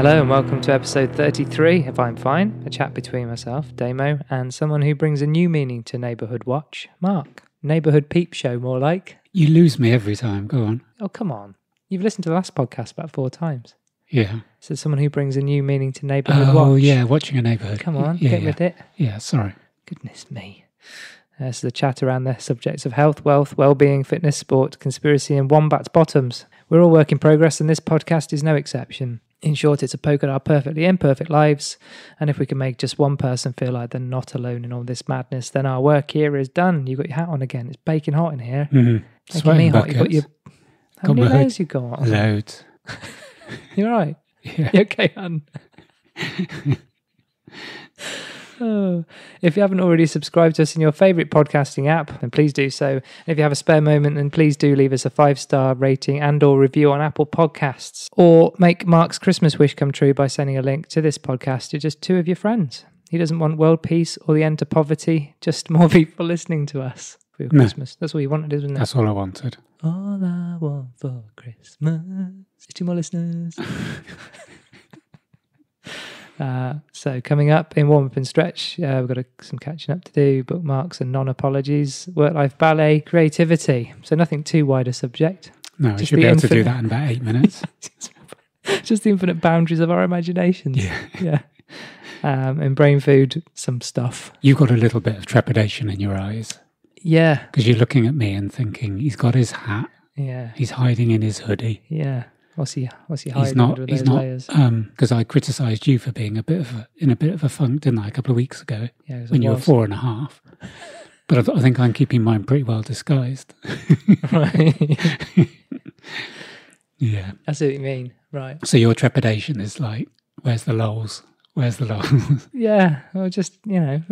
Hello and welcome to episode 33 of I'm Fine, a chat between myself, Damo, and someone who brings a new meaning to Neighbourhood Watch, Mark. Neighbourhood Peep Show, more like. You lose me every time, go on. Oh, come on. You've listened to the last podcast about 4 times. Yeah. So someone who brings a new meaning to Neighbourhood Watch. Oh, yeah, watching a neighbourhood. Come on, get with it. Yeah, sorry. Goodness me. This is a chat around the subjects of health, wealth, well-being, fitness, sport, conspiracy and wombat's bottoms. We're all work in progress and this podcast is no exception. In short, it's a poke at our perfectly imperfect lives, and if we can make just one person feel like they're not alone in all this madness, then our work here is done. You got your hat on again. It's baking hot in here. Mm-hmm. Sweating hot. You got your... How many layers you got? Loads. You're right. Yeah. You okay, hon? Oh. If you haven't already subscribed to us in your favourite podcasting app, then please do so. And if you have a spare moment, then please do leave us a 5-star rating and or review on Apple Podcasts. Or make Mark's Christmas wish come true by sending a link to this podcast to just 2 of your friends. He doesn't want world peace or the end to poverty, just more people listening to us for your Christmas. That's all you wanted, isn't it? That's all I wanted. All I want for Christmas is 2 more listeners. So coming up in warm-up and stretch, we've got some catching up to do, bookmarks and non-apologies, work-life ballet, creativity. So nothing too wide a subject. No, I should be able to do that in about 8 minutes. Just the infinite boundaries of our imaginations. Yeah. And brain food, some stuff. You've got a little bit of trepidation in your eyes. Yeah. Because you're looking at me and thinking, he's got his hat. Yeah. He's hiding in his hoodie. Yeah. What's he hiding under those layers? Because I criticised you for being in a bit of a funk, didn't I, a couple of weeks ago? Yeah, when you were 4.5. But I think I'm keeping mine pretty well disguised. Right. Yeah. I see what you mean. Right. So your trepidation is like, where's the lols? Where's the lols? Yeah. Well, just, maybe.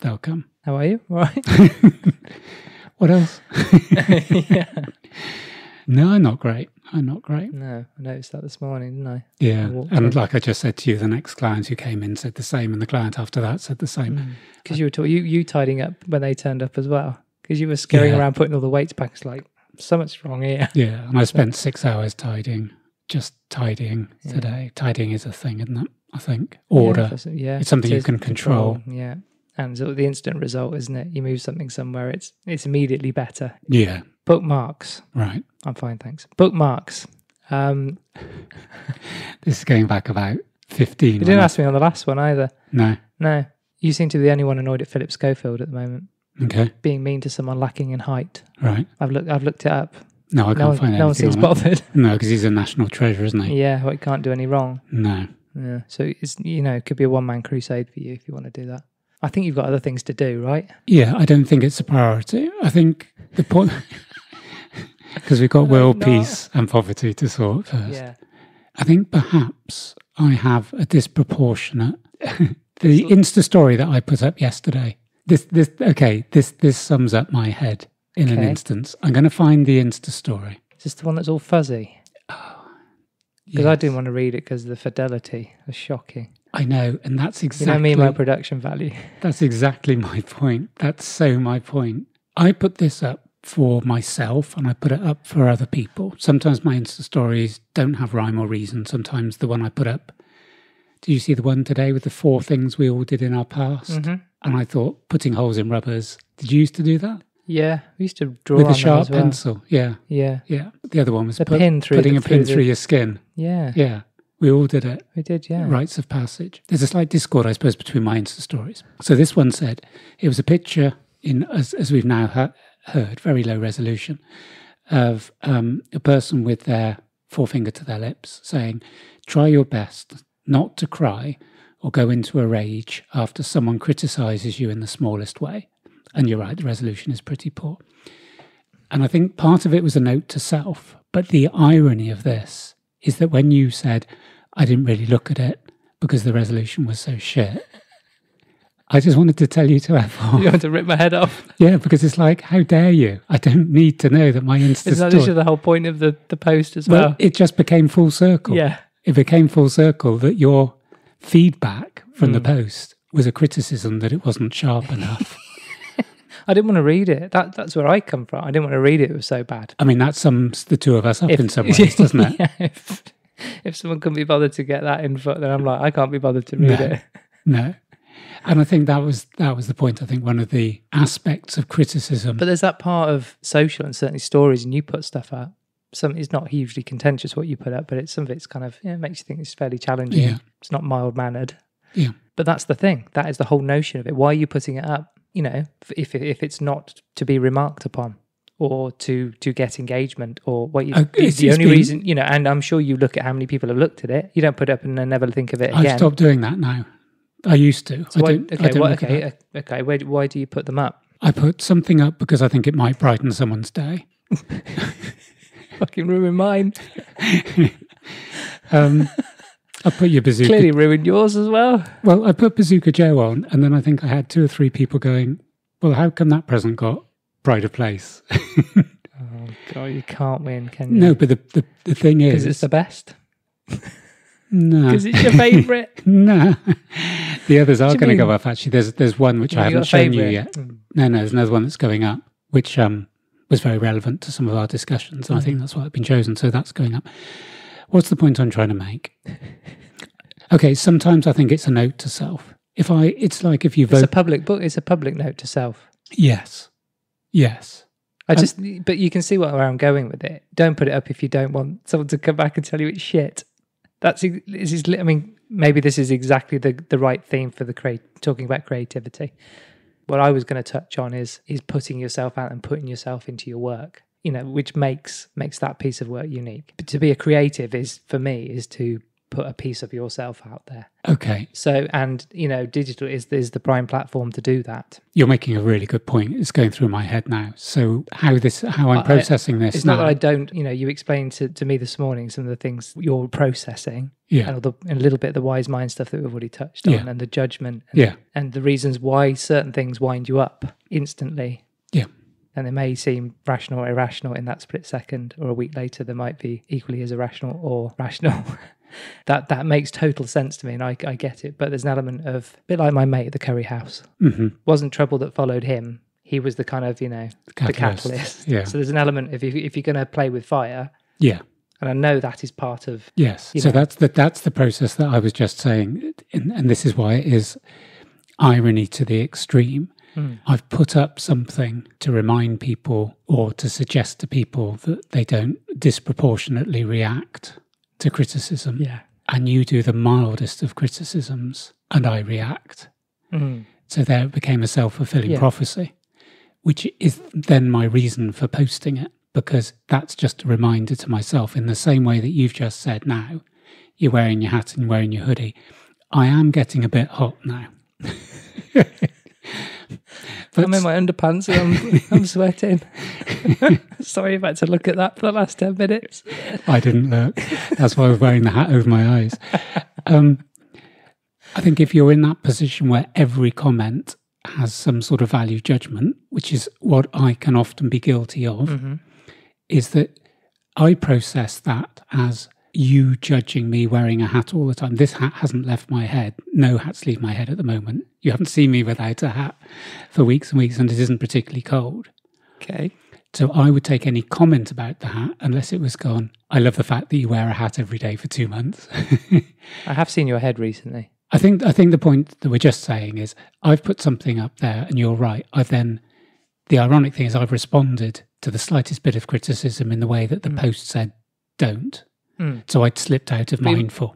They'll come. How are you? All right. What else? Yeah. No, I'm not great. No, I noticed that this morning, didn't I? Yeah, and like I just said to you, the next client who came in said the same, and the client after that said the same. Because you were you tidying up when they turned up as well. Because you were scurrying around putting all the weights back. It's like, something's wrong here. Yeah, and I spent 6 hours tidying today. Tidying is a thing, isn't it? I think. Order. Yeah, it's something you can control. Yeah. And so the instant result, isn't it? You move something somewhere, it's immediately better. Yeah. Bookmarks. Right. I'm fine, thanks. Bookmarks. This is going back about 15. You didn't ask me on the last one either. No. You seem to be the only one annoyed at Philip Schofield at the moment. Okay. Being mean to someone lacking in height. Right. I've looked it up. No, I can't find anything. No one seems bothered. No, because he's a national treasure, isn't he? Yeah, well, he can't do any wrong. No. Yeah. So it's it could be a one-man crusade for you if you want to do that. I think you've got other things to do, right? Yeah, I don't think it's a priority. I think the point, because we've got world peace and poverty to sort first. Yeah. I think perhaps I have a disproportionate. The Insta story that I put up yesterday. This sums up my head in an instance. I'm going to find the Insta story. Is this the one that's all fuzzy? Oh, because I didn't want to read it because the fidelity was shocking. I know, and that's exactly... my production value. That's exactly my point. That's so my point. I put this up for myself and I put it up for other people. Sometimes my Insta stories don't have rhyme or reason. Sometimes the one I put up... Did you see the one today with the 4 things we all did in our past? Mm-hmm. And I thought, putting holes in rubbers. Did you used to do that? Yeah, we used to draw with on a sharp them as well. pencil. Yeah. The other one was putting a pin through your skin. Yeah. We all did it. We did, yeah. Rites of passage. There's a slight discord, I suppose, between my Insta stories. So this one said, it was a picture as we've now heard, very low resolution, of a person with their forefinger to their lips saying, try your best not to cry or go into a rage after someone criticises you in the smallest way. And you're right, the resolution is pretty poor. And I think part of it was a note to self. But the irony of this is that when you said, I didn't really look at it because the resolution was so shit, I just wanted to tell you to F off. You want to rip my head off? Yeah, because it's like, how dare you? I don't need to know that my Insta Is that literally the whole point of the post as well? Well, it just became full circle. Yeah. It became full circle that your feedback from the post was a criticism that it wasn't sharp enough. I didn't want to read it. That's where I come from. I didn't want to read it. It was so bad. I mean, that sums the two of us up in some ways, doesn't it? Yeah, If someone couldn't be bothered to get that input, then I'm like, I can't be bothered to read it. No. And I think that was the point. I think one of the aspects of criticism. But there's that part of social and certainly stories, and you put stuff up. Some it's not hugely contentious what you put up, but some of it's kind of makes you think it's fairly challenging. Yeah. It's not mild mannered. Yeah. But that's the thing. That is the whole notion of it. Why are you putting it up? You know, if it's not to be remarked upon or to get engagement or what you the only reason, you know, and I'm sure you look at how many people have looked at it. You don't put it up and then never think of it again. I've stopped doing that now. I used to. So okay. Why do you put them up? I put something up because I think it might brighten someone's day. Fucking ruin mine. I put your Bazooka. Clearly ruined yours as well. Well, I put Bazooka Joe on, and then I think I had 2 or 3 people going, well, how come that present got pride of place? Oh, God, you can't win, can you? No, but the thing is... Because it's the best? No. Because it's your favourite? No. The others are going to go up, actually. There's one which I haven't shown you yet. No, there's another one that's going up, which was very relevant to some of our discussions, and I think that's why it's been chosen, so that's going up. What's the point I'm trying to make? Okay, sometimes I think it's a note to self. It's like if you vote... It's a public book. It's a public note to self. Yes. But you can see where I'm going with it. Don't put it up if you don't want someone to come back and tell you it's shit. I mean, maybe this is exactly the right theme for talking about creativity. What I was going to touch on is putting yourself out and putting yourself into your work. You know, which makes that piece of work unique. But to be a creative is to put a piece of yourself out there. Okay. So, and you know, digital is the prime platform to do that. You're making a really good point. It's going through my head now. So how I'm processing this. It's not that I don't. You know, you explained to me this morning some of the things you're processing. Yeah. And a little bit of the wise mind stuff that we've already touched on, and the judgment. And the reasons why certain things wind you up instantly. Yeah. And they may seem rational or irrational in that split second, or a week later they might be equally as irrational or rational. That makes total sense to me, and I get it. But there's an element of, a bit like my mate at the curry house. Mm-hmm. Wasn't trouble that followed him. He was the kind of, you know, the catalyst. Yeah. So there's an element of if you're going to play with fire. Yeah. And I know that is part of... Yes. So that's the process that I was just saying. And this is why it is irony to the extreme. I've put up something to remind people or to suggest to people that they don't disproportionately react to criticism. Yeah. And you do the mildest of criticisms and I react. So there it became a self-fulfilling prophecy, which is then my reason for posting it, because that's just a reminder to myself in the same way that you've just said now, you're wearing your hat and wearing your hoodie. I am getting a bit hot now. But I'm in my underpants and I'm sweating. Sorry, I've had to look at that for the last 10 minutes. I didn't look. That's why I was wearing the hat over my eyes. I think if you're in that position where every comment has some sort of value judgment, which is what I can often be guilty of, is that I process that as you judging me wearing a hat all the time. This hat hasn't left my head. No hats leave my head at the moment. You haven't seen me without a hat for weeks and weeks, and it isn't particularly cold. Okay. So I would take any comment about the hat unless it was gone, I love the fact that you wear a hat every day for 2 months. I have seen your head recently. I think the point that we're just saying is I've put something up there and you're right. The ironic thing is I've responded to the slightest bit of criticism in the way that the post said don't. So I'd slipped out of mindful.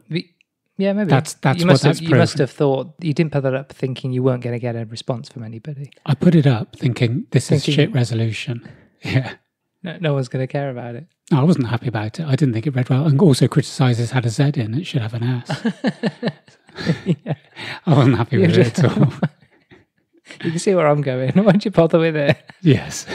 Yeah, maybe. That's you what that's You must have thought, you didn't put that up thinking you weren't going to get a response from anybody. I put it up thinking this is shit resolution. Yeah. No one's going to care about it. No, I wasn't happy about it. I didn't think it read well. And also criticises had a Z in. It should have an S. Yeah. I wasn't happy with it at all. You can see where I'm going. Why'd you bother with it? Yes.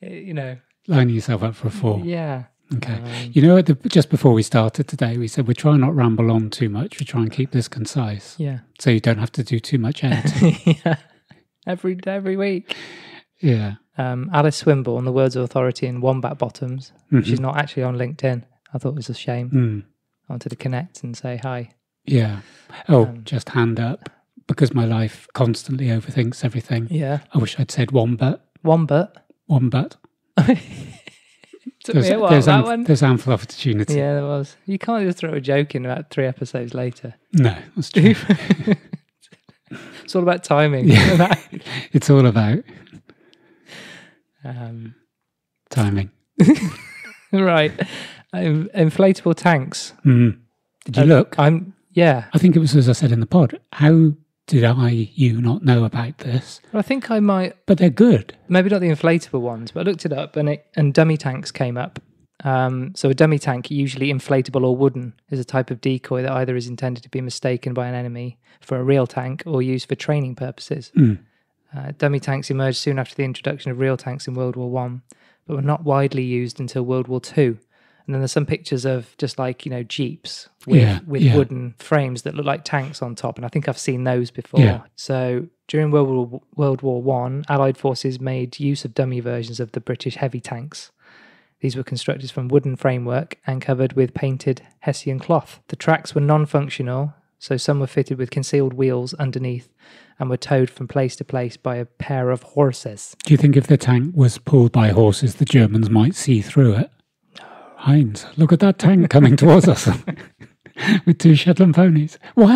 You know. Lining yourself up for a fall. Yeah. Okay. You know, just before we started today, we said we try not ramble on too much. We try and keep this concise. Yeah. So you don't have to do too much editing. Yeah. Every week. Yeah. Alice Swinburne, the words of authority in Wombat Bottoms. She's not actually on LinkedIn. I thought it was a shame. I wanted to connect and say hi. Yeah. Oh, just hand up. Because my life constantly overthinks everything. Yeah. I wish I'd said wombat. Wombat? Wombat. Took me a while, that one. There's ample opportunity. Yeah, there was. You can't just throw a joke in about 3 episodes later. No, that's true. It's all about timing. Yeah. It's all about timing. Right. Inflatable tanks. Mm. Did you look? Yeah. I think it was, as I said in the pod, how did you not know about this? Well, I think I might. But they're good. Maybe not the inflatable ones, but I looked it up and dummy tanks came up. So a dummy tank, usually inflatable or wooden, is a type of decoy that either is intended to be mistaken by an enemy for a real tank or used for training purposes. Mm. Dummy tanks emerged soon after the introduction of real tanks in World War One, but were not widely used until World War Two. And then there's some pictures of just like, Jeeps with wooden frames that look like tanks on top. And I think I've seen those before. Yeah. So during World War One, Allied forces made use of dummy versions of the British heavy tanks. These were constructed from wooden framework and covered with painted Hessian cloth. The tracks were non-functional, so some were fitted with concealed wheels underneath and were towed from place to place by a pair of horses. Do you think if the tank was pulled by horses, the Germans might see through it? Heinz, look at that tank coming towards us with 2 Shetland ponies. What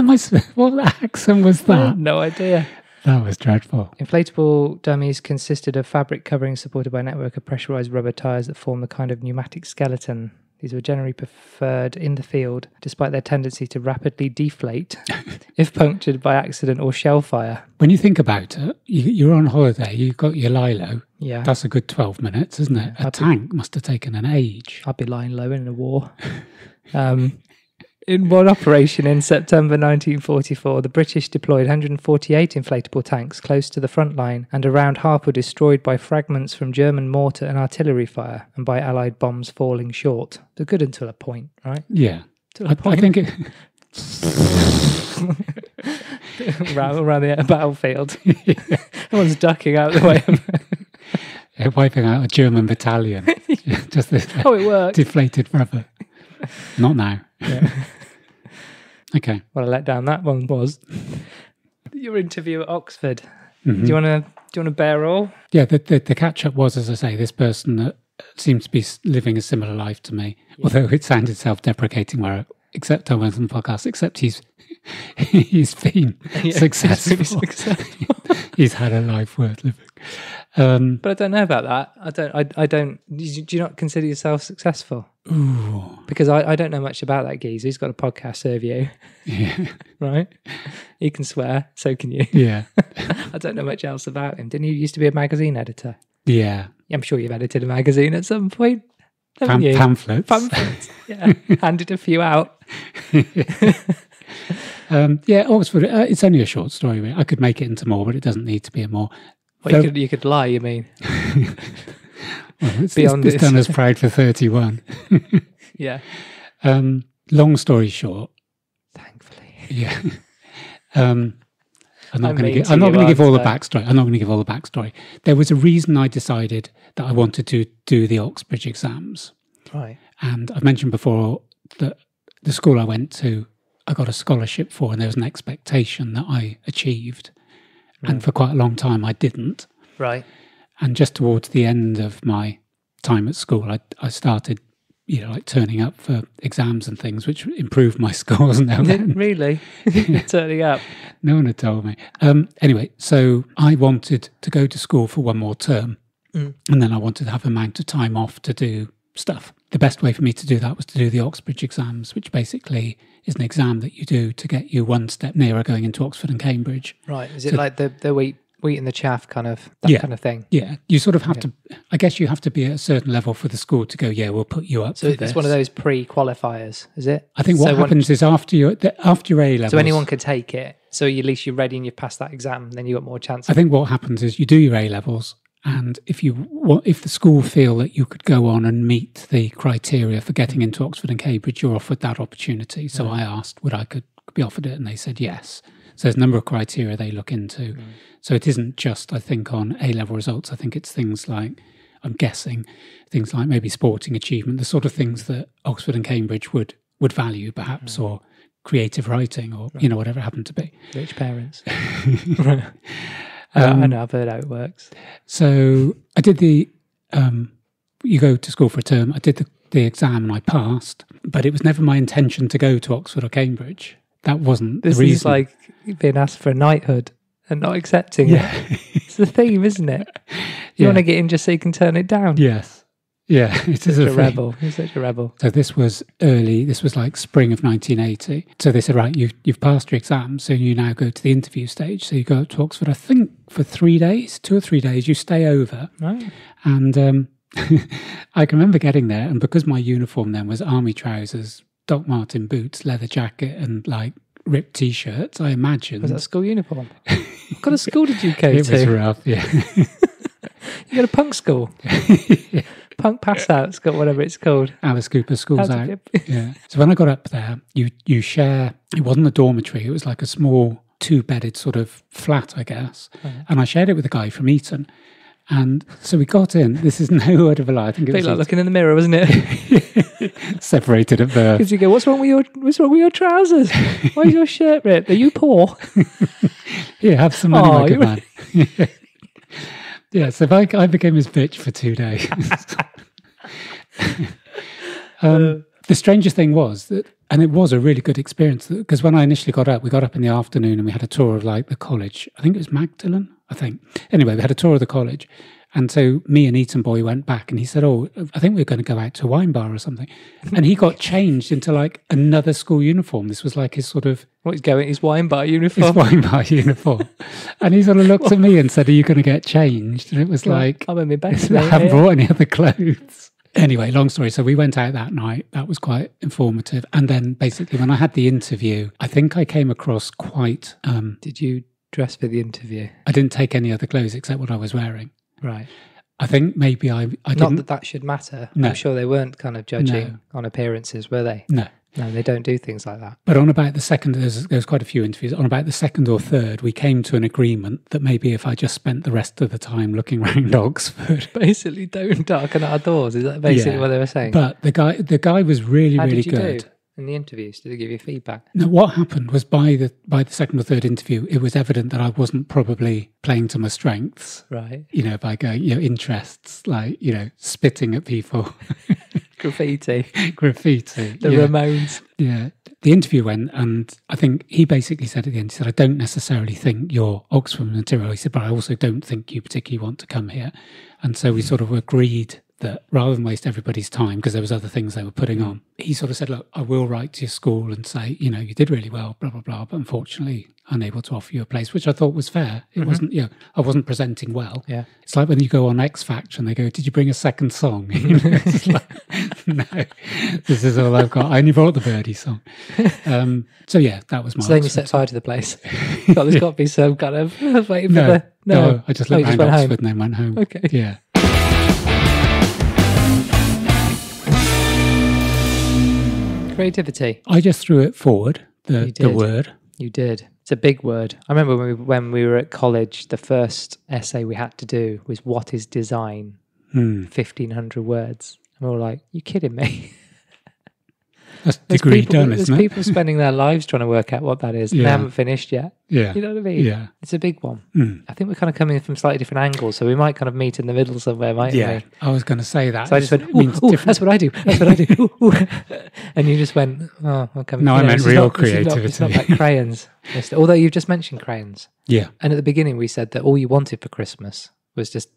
accent was that? I had no idea. That was dreadful. Inflatable dummies consisted of fabric coverings supported by a network of pressurized rubber tires that form a kind of pneumatic skeleton. These were generally preferred in the field, despite their tendency to rapidly deflate if punctured by accident or shell fire. When you think about it, you're on holiday, you've got your lilo. Yeah. That's a good 12 minutes, isn't it? A tank must have taken an age. I'd be lying low in a war. In one operation in September 1944, the British deployed 148 inflatable tanks close to the front line, and around half were destroyed by fragments from German mortar and artillery fire and by Allied bombs falling short. They're good until a point, right? Yeah. I think it... around the battlefield. Yeah. Everyone's ducking out of the way. Wiping out a German battalion. Just this it worked. Deflated rubber. Not now. Yeah. Okay. What a letdown that one was. Your interview at Oxford. Mm-hmm. Do you want to bear all? Yeah. The catch up was, as I say, this person that seems to be living a similar life to me. Yeah. Although it sounded self-deprecating, except I went on the podcast. Except he's been successful. He's really successful. He's had a life worth living. But I don't know about that. I don't. Do you not consider yourself successful? Ooh. Because I don't know much about that geezer. He's got a podcast, Serve You. Yeah. Right? He can swear, so can you. Yeah. I don't know much else about him. Didn't you used to be a magazine editor? Yeah. I'm sure you've edited a magazine at some point. Pamphlets. Pamphlets. Yeah. Handed a few out. Yeah, Oxford, it's only a short story. Really. I could make it into more, but it doesn't need to be a more. Well, you could lie, you mean? Well, it's done as Proud for 31. Yeah. Long story short. Thankfully. Yeah. I'm not going to give all the backstory. I'm not going to give all the backstory. There was a reason I decided that I wanted to do the Oxbridge exams. Right. And I've mentioned before that the school I went to, I got a scholarship for, and there was an expectation that I achieved. Right. And for quite a long time, I didn't. Right. And just towards the end of my time at school, I started, turning up for exams and things, which improved my scores. Really? Turning up? No one had told me. Anyway, so I wanted to go to school for one more term, and then I wanted to have an amount of time off to do stuff. The best way for me to do that was to do the Oxbridge exams, which basically is an exam that you do to get you one step nearer going into Oxford and Cambridge. Right. Is it like the wheat and the chaff kind of kind of thing? Yeah. You sort of have to, I guess you have to be at a certain level for the school to go, yeah, we'll put you up for this. So it's one of those pre-qualifiers, is it? I think what happens is after your A levels. So anyone can take it. So at least you're ready and you've passed that exam, then you've got more chance. I think what happens is you do your A levels, and if the school feel that you could go on and meet the criteria for getting into Oxford and Cambridge, you're offered that opportunity. So I asked would I could be offered it, and they said yes. So there's a number of criteria they look into. So it isn't just, I think, on A-level results. I think it's things like, I'm guessing, things like maybe sporting achievement, the sort of things that Oxford and Cambridge would value perhaps, or creative writing, or whatever it happened to be. Rich parents. I know, I've heard how it works. So I did the you go to school for a term. I did the exam and I passed, but it was never my intention to go to Oxford or Cambridge. That wasn't the reason. This is like being asked for a knighthood and not accepting it. It's the theme, isn't it? You want to get in just so you can turn it down. Yes. Yeah, it is a rebel. You're such a rebel. So this was like spring of 1980. So they said, right, you've passed your exam, so you now go to the interview stage. So you go up to Oxford, I think for 3 days, 2 or 3 days, you stay over. Right. And I can remember getting there, and because my uniform then was army trousers, Doc Marten boots, leather jacket, and like ripped t-shirts, I imagined. Was that school uniform? What kind of school did you go to? It was rough, yeah. You go to punk school? Yeah. Punk pass out, whatever it's called. Alice Cooper School's Out. Yeah. So when I got up there, you share, it wasn't a dormitory, it was like a small 2-bedded sort of flat, I guess. Right. And I shared it with a guy from Eton. And so we got in. This is no word of a lie. I think it was like looking in the mirror, wasn't it? Separated at birth. Because you go, what's wrong with your trousers? Why is your shirt ripped? Are you poor? Yeah, have some money, my good man. Yeah, so I became his bitch for 2 days. The strangest thing was that, and it was a really good experience, because when I initially got up, we got up in the afternoon and we had a tour of like the college. I think it was Magdalen, I think. Anyway, we had a tour of the college. And so me and Eton boy went back and he said, oh, I think we're going to go out to a wine bar or something. And he got changed into like another school uniform. This was like his sort of... His wine bar uniform? His wine bar uniform. And he sort of looked at me and said, are you going to get changed? And it was like... I'm in my best, I haven't brought any other clothes. Anyway, long story. So we went out that night. That was quite informative. And then basically when I had the interview, I think I came across quite... Did you dress for the interview? I didn't take any other clothes except what I was wearing. Right. I think maybe I didn't... Not that should matter. No. I'm sure they weren't kind of judging on appearances, were they? No. No, they don't do things like that. But on about the second, there's quite a few interviews. On about the second or third, we came to an agreement that maybe if I just spent the rest of the time looking around Oxford... Basically, don't darken our doors. Is that basically what they were saying? But the guy was really, really good. How did you do in the interviews? Did they give you feedback? No, what happened was by the second or third interview, it was evident that I wasn't probably playing to my strengths. Right. You know, by going, interests, like, spitting at people. Graffiti. The Ramones. Yeah. The interview went, and I think he basically said at the end, he said, I don't necessarily think you're Oxford material. He said, but I also don't think you particularly want to come here. And so we sort of agreed that rather than waste everybody's time, because there was other things they were putting on, he sort of said, look, I will write to your school and say, you did really well, blah, blah, blah, but unfortunately unable to offer you a place, which I thought was fair. It wasn't, I wasn't presenting well. Yeah. It's like when you go on X Factor and they go, did you bring a second song? It's like, no, this is all I've got. I only brought the Birdie song. So yeah, that was my... So then you set fire to the place. There's got to be some kind of waiting for the... No, I just looked around Oxford and then went home. Okay. Yeah. Creativity. I just threw it forward, the word. You did. It's a big word. I remember when we were at college, the first essay we had to do was what is design? 1,500 words. And we were like, you kidding me? That's degree done, isn't it? There's people spending their lives trying to work out what that is. Yeah. They haven't finished yet. Yeah. You know what I mean? Yeah. It's a big one. I think we're kind of coming from slightly different angles, so we might kind of meet in the middle somewhere, mightn't we? Yeah, I was going to say that. So I just went, ooh, that's what I do. That's what I do. Ooh. And you just went, oh, I'm coming. No, I meant real creativity. It's not like crayons. Although you've just mentioned crayons. Yeah. And at the beginning we said that all you wanted for Christmas was just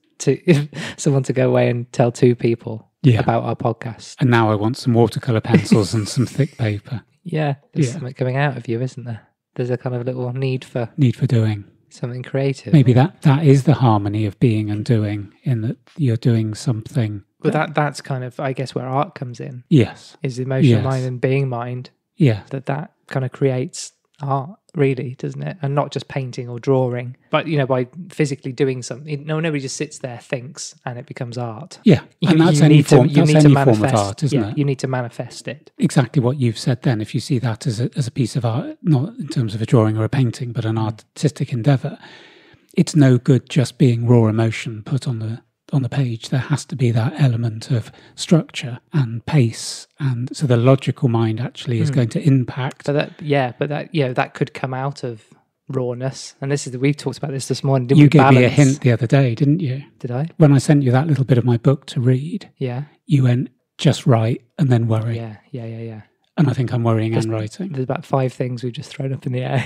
someone to go away and tell 2 people about our podcast. And now I want some watercolour pencils and some thick paper. Yeah, there's something coming out of you, isn't there? There's a kind of little need for doing something creative. Maybe that is the harmony of being and doing, in that you're doing something. But that's kind of, I guess, where art comes in. Yes. Is the emotional mind and being mind. Yeah. That kind of creates art, really, doesn't it? And not just painting or drawing, but by physically doing something. Nobody just sits there, thinks, and it becomes art. Yeah, and that's any form of art, isn't it? You need to manifest it. Exactly what you've said then. If you see that as a piece of art, not in terms of a drawing or a painting, but an artistic endeavour, it's no good just being raw emotion put on the page. There has to be that element of structure and pace, and so the logical mind actually is going to impact. But that could come out of rawness. And we've talked about this morning, didn't we? You gave me a Balance. hint the other day, didn't you? Did I? When I sent you that little bit of my book to read, Yeah. you went, just write and then worry. Yeah. And I think I'm worrying and writing. There's about 5 things we've just thrown up in the air.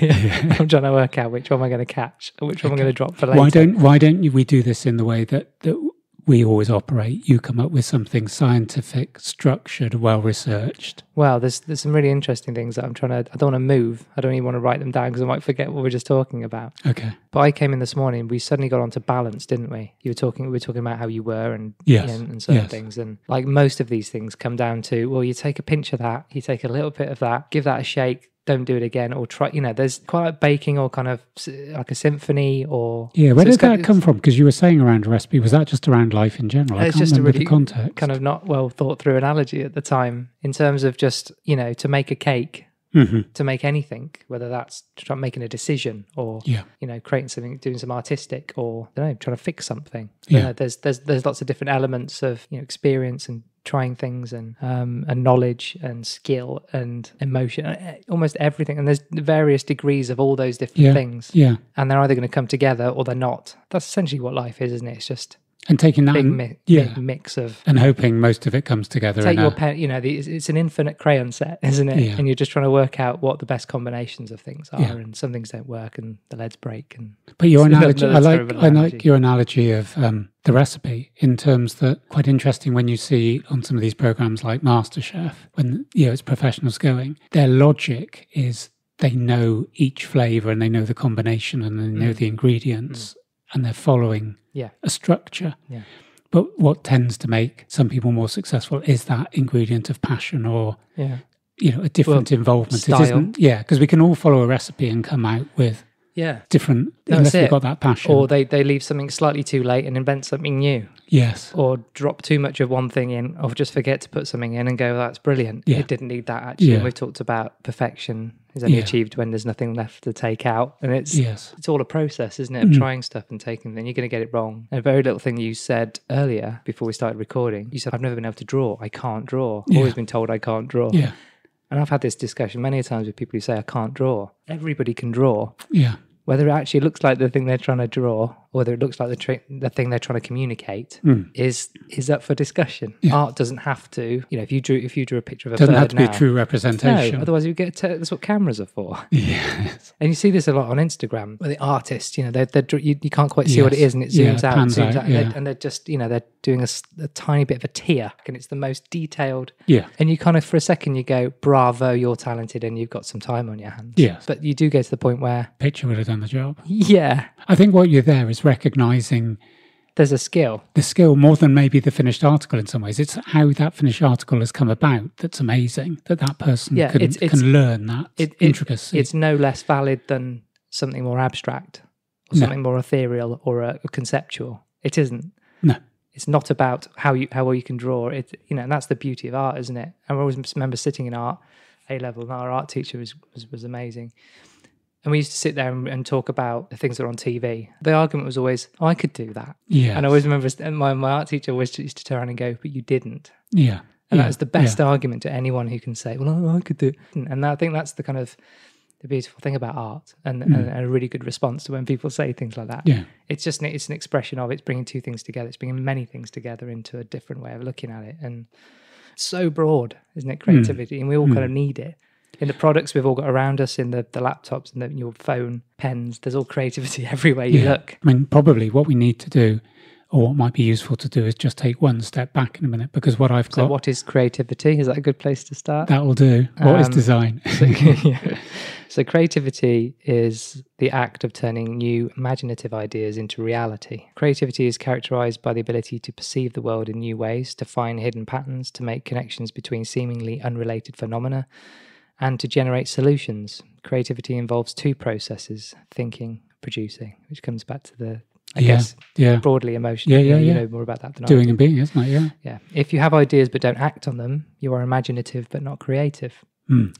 I'm trying to work out which one am I going to catch and which one I'm going to drop for later. Why don't we do this in the way that we always operate? You come up with something scientific, structured, well-researched. Well, there's some really interesting things that I don't want to move. I don't even want to write them down because I might forget what we were just talking about. Okay. But I came in this morning, we suddenly got onto balance, didn't we? We were talking about how you were and certain things. And like most of these things come down to, well, you take a pinch of that, you take a little bit of that, give that a shake, don't do it again, or try, there's quite like baking or kind of like a symphony or... Yeah, where did that come from? Because you were saying around a recipe, was that just around life in general? It's just a really the context. kind of not well thought through analogy at the time in terms of just, to make a cake, to make anything, whether that's making a decision or, creating something, doing some artistic or, I don't know, trying to fix something. Yeah. There's lots of different elements of, experience and trying things and knowledge and skill and emotion, almost everything. And there's various degrees of all those different things. Yeah. And they're either going to come together or they're not. That's essentially what life is, isn't it? It's just and taking that big mix of... And hoping most of it comes together. Take your pen, it's an infinite crayon set, isn't it? Yeah. And you're just trying to work out what the best combinations of things are, and some things don't work and the leads break. But your analogy, I like your analogy of the recipe in terms that quite interesting when you see on some of these programs like MasterChef, when it's professionals going, their logic is they know each flavour and they know the combination and they know the ingredients and they're following a structure. Yeah. But what tends to make some people more successful is that ingredient of passion or a different involvement. Style. It isn't, because we can all follow a recipe and come out with different, unless we've got that passion. Or they leave something slightly too late and invent something new. Yes. Or drop too much of one thing in, or just forget to put something in and go, that's brilliant. Yeah. It didn't need that actually. And we've talked about perfection is only achieved when there's nothing left to take out. And it's all a process, isn't it, of trying stuff and taking them. You're going to get it wrong. And a very little thing you said earlier before we started recording, you said, I've never been able to draw. I can't draw. I've always been told I can't draw. Yeah. And I've had this discussion many times with people who say, I can't draw. Everybody can draw. Yeah. Whether it actually looks like the thing they're trying to draw, or whether it looks like the thing they're trying to communicate, is up for discussion. Yeah. Art doesn't have to, if you drew a picture of a bird now, doesn't have to be a true representation. No, otherwise you get that's what cameras are for. Yes. And you see this a lot on Instagram, where the artists, you can't quite see what it is, and it zooms out, and zooms out, and they're just, they're doing a tiny bit of a tear, and it's the most detailed. Yeah. And you kind of, for a second, you go, bravo, you're talented, and you've got some time on your hands. Yes. But you do get to the point where picture would have done the job. Yeah. I think what you're there is recognising there's a skill. The skill more than maybe the finished article in some ways. It's how that finished article has come about that's amazing, that person can learn that intricacy. It's no less valid than something more abstract or something more ethereal or a conceptual. It isn't. No. It's not about how well you can draw. And that's the beauty of art, isn't it? I always remember sitting in art, A-level, and our art teacher was amazing. And we used to sit there and talk about the things that are on TV. The argument was always, I could do that. Yeah. And I always remember my art teacher always used to turn around and go, but you didn't. Yeah. And that was the best argument to anyone who can say, well, I could do it. And I think that's the kind of the beautiful thing about art and a really good response to when people say things like that. Yeah. It's an expression of it's bringing two things together. It's bringing many things together into a different way of looking at it. And it's so broad, isn't it, creativity? And we all kind of need it. In the products we've all got around us, in the laptops and your phone, pens, there's all creativity everywhere you look. I mean, probably what we need to do, or what might be useful to do, is just take one step back in a minute, because what I've got... So what is creativity? Is that a good place to start? That will do. What is design? So creativity is the act of turning new imaginative ideas into reality. Creativity is characterized by the ability to perceive the world in new ways, to find hidden patterns, to make connections between seemingly unrelated phenomena, and to generate solutions. Creativity involves two processes, thinking, producing, which comes back to the, I guess, broadly emotional. You know more about that than I do. Doing and being, isn't it? Yeah. If you have ideas but don't act on them, you are imaginative but not creative.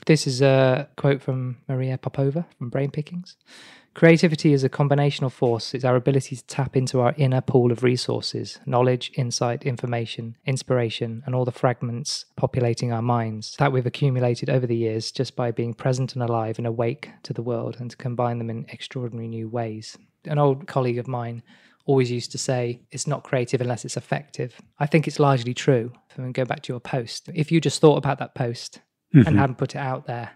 This is a quote from Maria Popova from Brain Pickings. Creativity is a combinational force. It's our ability to tap into our inner pool of resources, knowledge, insight, information, inspiration, and all the fragments populating our minds that we've accumulated over the years just by being present and alive and awake to the world, and to combine them in extraordinary new ways. An old colleague of mine always used to say, it's not creative unless it's effective. I think it's largely true. And go back to your post. If you just thought about that post and hadn't put it out there,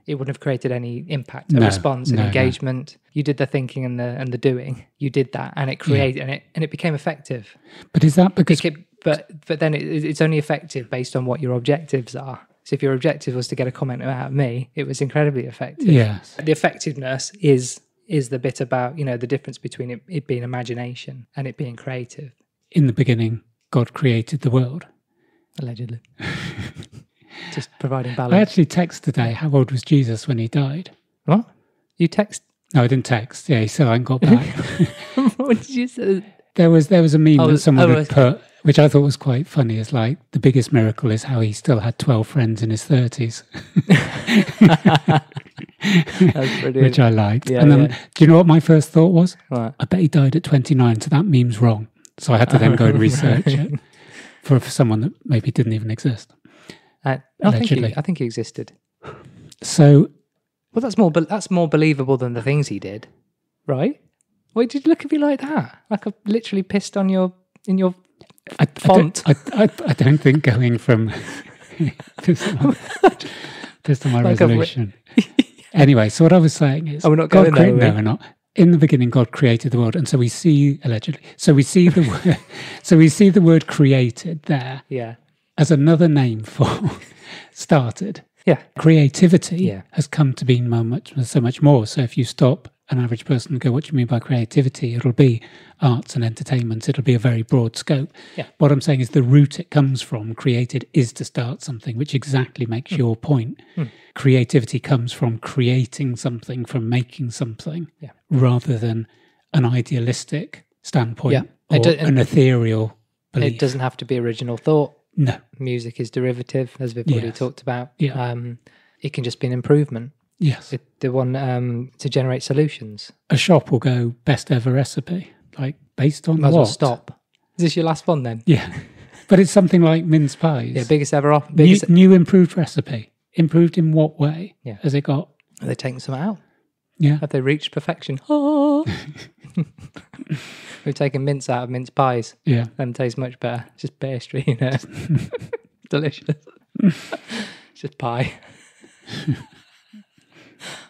it wouldn't have created any impact, a response, an engagement. You did the thinking and the doing. You did that, and it created and it became effective. But is that because? But then it's only effective based on what your objectives are. So if your objective was to get a comment out of me, it was incredibly effective. Yes. The effectiveness is the bit about, the difference between it being imagination and it being creative. In the beginning, God created the world. Allegedly. Just providing balance. I actually texted today, how old was Jesus when he died? What? You text? No, I didn't text. Yeah, so I hadn't got back. What did you say? There was a meme that someone had put, which I thought was quite funny, is like, the biggest miracle is how he still had 12 friends in his 30s. That's brilliant. Which I liked. Yeah, and then, do you know what my first thought was? What? I bet he died at 29, so that meme's wrong. So I had to then go and research it for someone that maybe didn't even exist. I think he existed. So, well, that's more believable than the things he did, right? Why did you look at me like that? Like I literally pissed on your font. I don't think going from pissed on my like resolution. Anyway, so what I was saying is, we're not going there. No, we're not. In the beginning, God created the world, and so we see allegedly. So we see the word. So we see the word "created" there. Yeah. As another name for started. Yeah. Creativity has come to be so much more. So if you stop an average person and go, what do you mean by creativity? It'll be arts and entertainment. It'll be a very broad scope. Yeah. What I'm saying is the root it comes from, created, is to start something, which exactly makes your point. Creativity comes from creating something, from making something, rather than an idealistic standpoint or an ethereal belief. It doesn't have to be original thought. No. Music is derivative, as we've already talked about. Yeah. It can just be an improvement. Yes. The one to generate solutions. A shop will go best ever recipe, like based on Might as what? well stop. Is this your last one then? Yeah. But it's something like mince pies. Yeah, biggest ever off. New improved recipe. Improved in what way? Yeah. Has it got? Are they taking some out? Yeah. Have they reached perfection? Oh. We've taken mince out of mince pies. Yeah. Them taste much better. It's just pastry, Delicious. It's just pie.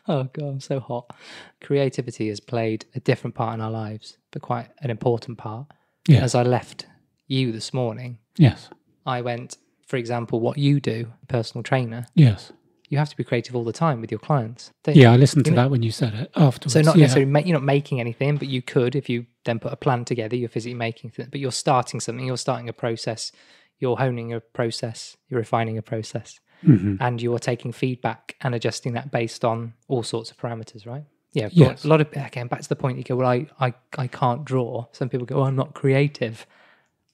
Oh, God, I'm so hot. Creativity has played a different part in our lives, but quite an important part. Yeah. As I left you this morning, Yes. I went, for example, what you do, personal trainer, Yes. you have to be creative all the time with your clients. Yeah, I listened to that when you said it afterwards. So not necessarily, you're not making anything, but you could, if you then put a plan together, you're physically making things, but you're starting something, you're starting a process, you're honing a process, you're refining a process, and you're taking feedback and adjusting that based on all sorts of parameters, right? Yeah, yes. A lot of, again, back to the point, you go, well, I can't draw. Some people go, oh, I'm not creative.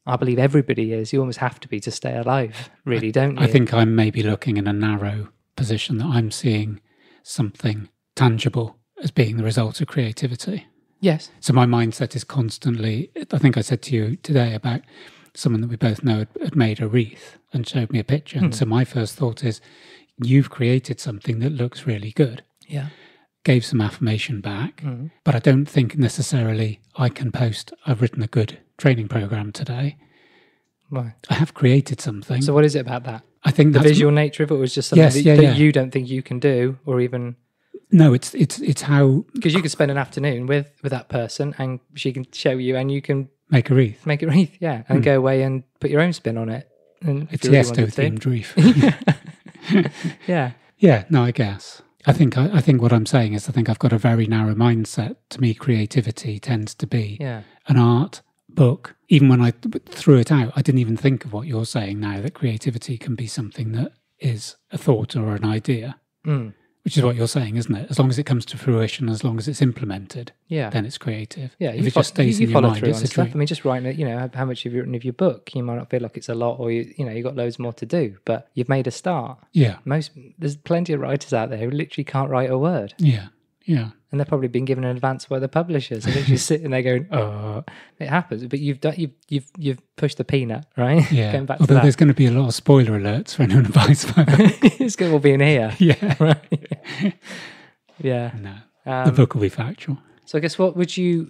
I believe everybody is. You almost have to be to stay alive, really, don't you? I think I'm maybe looking in a narrow position that I'm seeing something tangible as being the result of creativity. Yes. So my mindset is constantly, I think I said to you today about someone that we both know had made a wreath and showed me a picture. And so my first thought is, you've created something that looks really good. Yeah. Gave some affirmation back, but I don't think necessarily I can post, I've written a good training program today. Right. I have created something. So what is it about that? I think the visual nature of it was just something that you don't think you can do, or even... No, it's how... Because you could spend an afternoon with that person and she can show you and you can... Make a wreath. Make a wreath, yeah. And go away and put your own spin on it. And it's the Esto-themed wreath. Yeah. Yeah, no, I guess. I think what I'm saying is I think I've got a very narrow mindset. To me, creativity tends to be an art book. Even when I threw it out, I didn't even think of what you're saying now, that creativity can be something that is a thought or an idea. Which is what you're saying, isn't it? As long as it comes to fruition, as long as it's implemented, Yeah. then it's creative. Yeah, If it just stays in your follow mind, through it's on a stuff. dream. I mean, just writing it, you know, how much have you written of your book? You might not feel like it's a lot, or you've got loads more to do, but you've made a start. Yeah. There's plenty of writers out there who literally can't write a word. Yeah. Yeah. And they've probably been given an advance by the publishers. And they're just sitting there going, "Oh, it happens." But you've pushed the peanut, right? Yeah. Going back to Although that. there's going to be a lot of spoiler alerts for anyone who buys my book. It's going to all be in here. Yeah. Right. Yeah. No. The book will be factual. So I guess what would you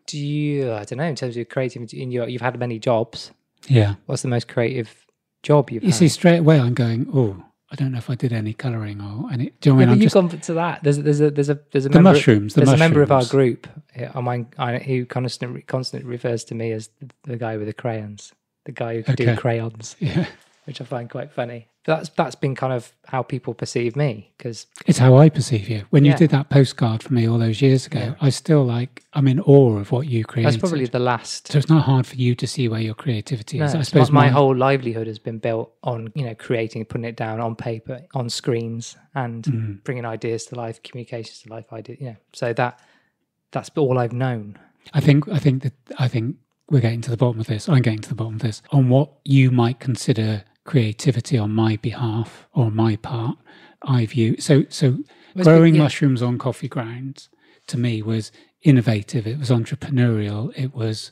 do you, I don't know, in terms of creativity, you've had many jobs. Yeah. What's the most creative job you've You had? see, straight away I'm going, oh, I don't know if I did any colouring or any. Do you know what I Yeah, mean? but you've gone to that. There's a The member, mushrooms. there's a member of our group who constantly refers to me as the guy with the crayons, the guy who can do crayons, Yeah. which I find quite funny. But that's been kind of how people perceive me, because It's how I perceive you. When you did that postcard for me all those years ago, I still I'm in awe of what you created. that's probably the last. So it's not hard for you to see where your creativity is. No, I suppose my whole livelihood has been built on creating, putting it down on paper, on screens, and bringing ideas to life, communications to life. So that's all I've known. I think we're getting to the bottom of this. I'm getting to the bottom of this on what you might consider creativity on my behalf or on my part. I view so growing mushrooms on coffee grounds to me was innovative. It was entrepreneurial. It was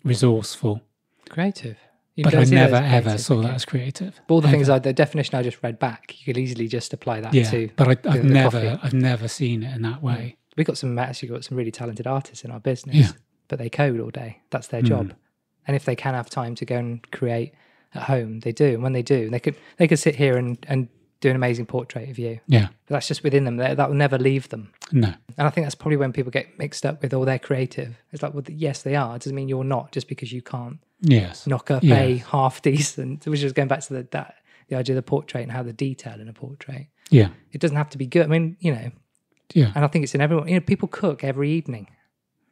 resourceful. Creative. But I never ever saw that as creative. But all the things, the definition I just read back, you could easily just apply that to. But I've never seen it in that way. We've got some really talented artists in our business, but they code all day. That's their job. And if they can have time to go and create at home, they do. And when they do, they could sit here and do an amazing portrait of you. Yeah. But that's just within them. That will never leave them. No. And I think that's probably when people get mixed up with, they're creative. It's like, well, yes, they are. It doesn't mean you're not, just because you can't knock up a half decent, which is going back to the idea of the portrait and how the detail in a portrait. Yeah. It doesn't have to be good. I mean, Yeah. And I think it's in everyone. People cook every evening.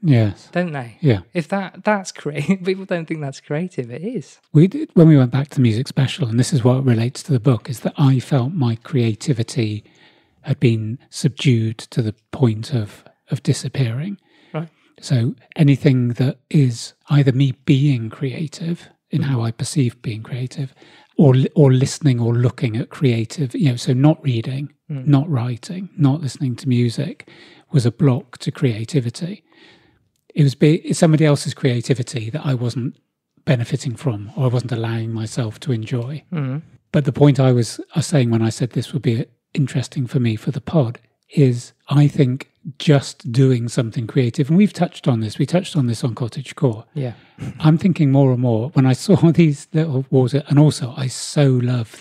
Yes. Don't they? Yeah. If that's creative, people don't think that's creative. It is. We did when we went back to Music Special, and this is what relates to the book, is that I felt my creativity had been subdued to the point of disappearing. Right. So anything that is either me being creative in how I perceive being creative, or listening or looking at creative, so not reading, not writing, not listening to music, was a block to creativity. It was somebody else's creativity that I wasn't benefiting from, or I wasn't allowing myself to enjoy. But the point I was saying when I said this would be interesting for me for the pod is, I think just doing something creative, and we touched on this on Cottagecore. Yeah. I'm thinking more and more when I saw these little water, and also I so love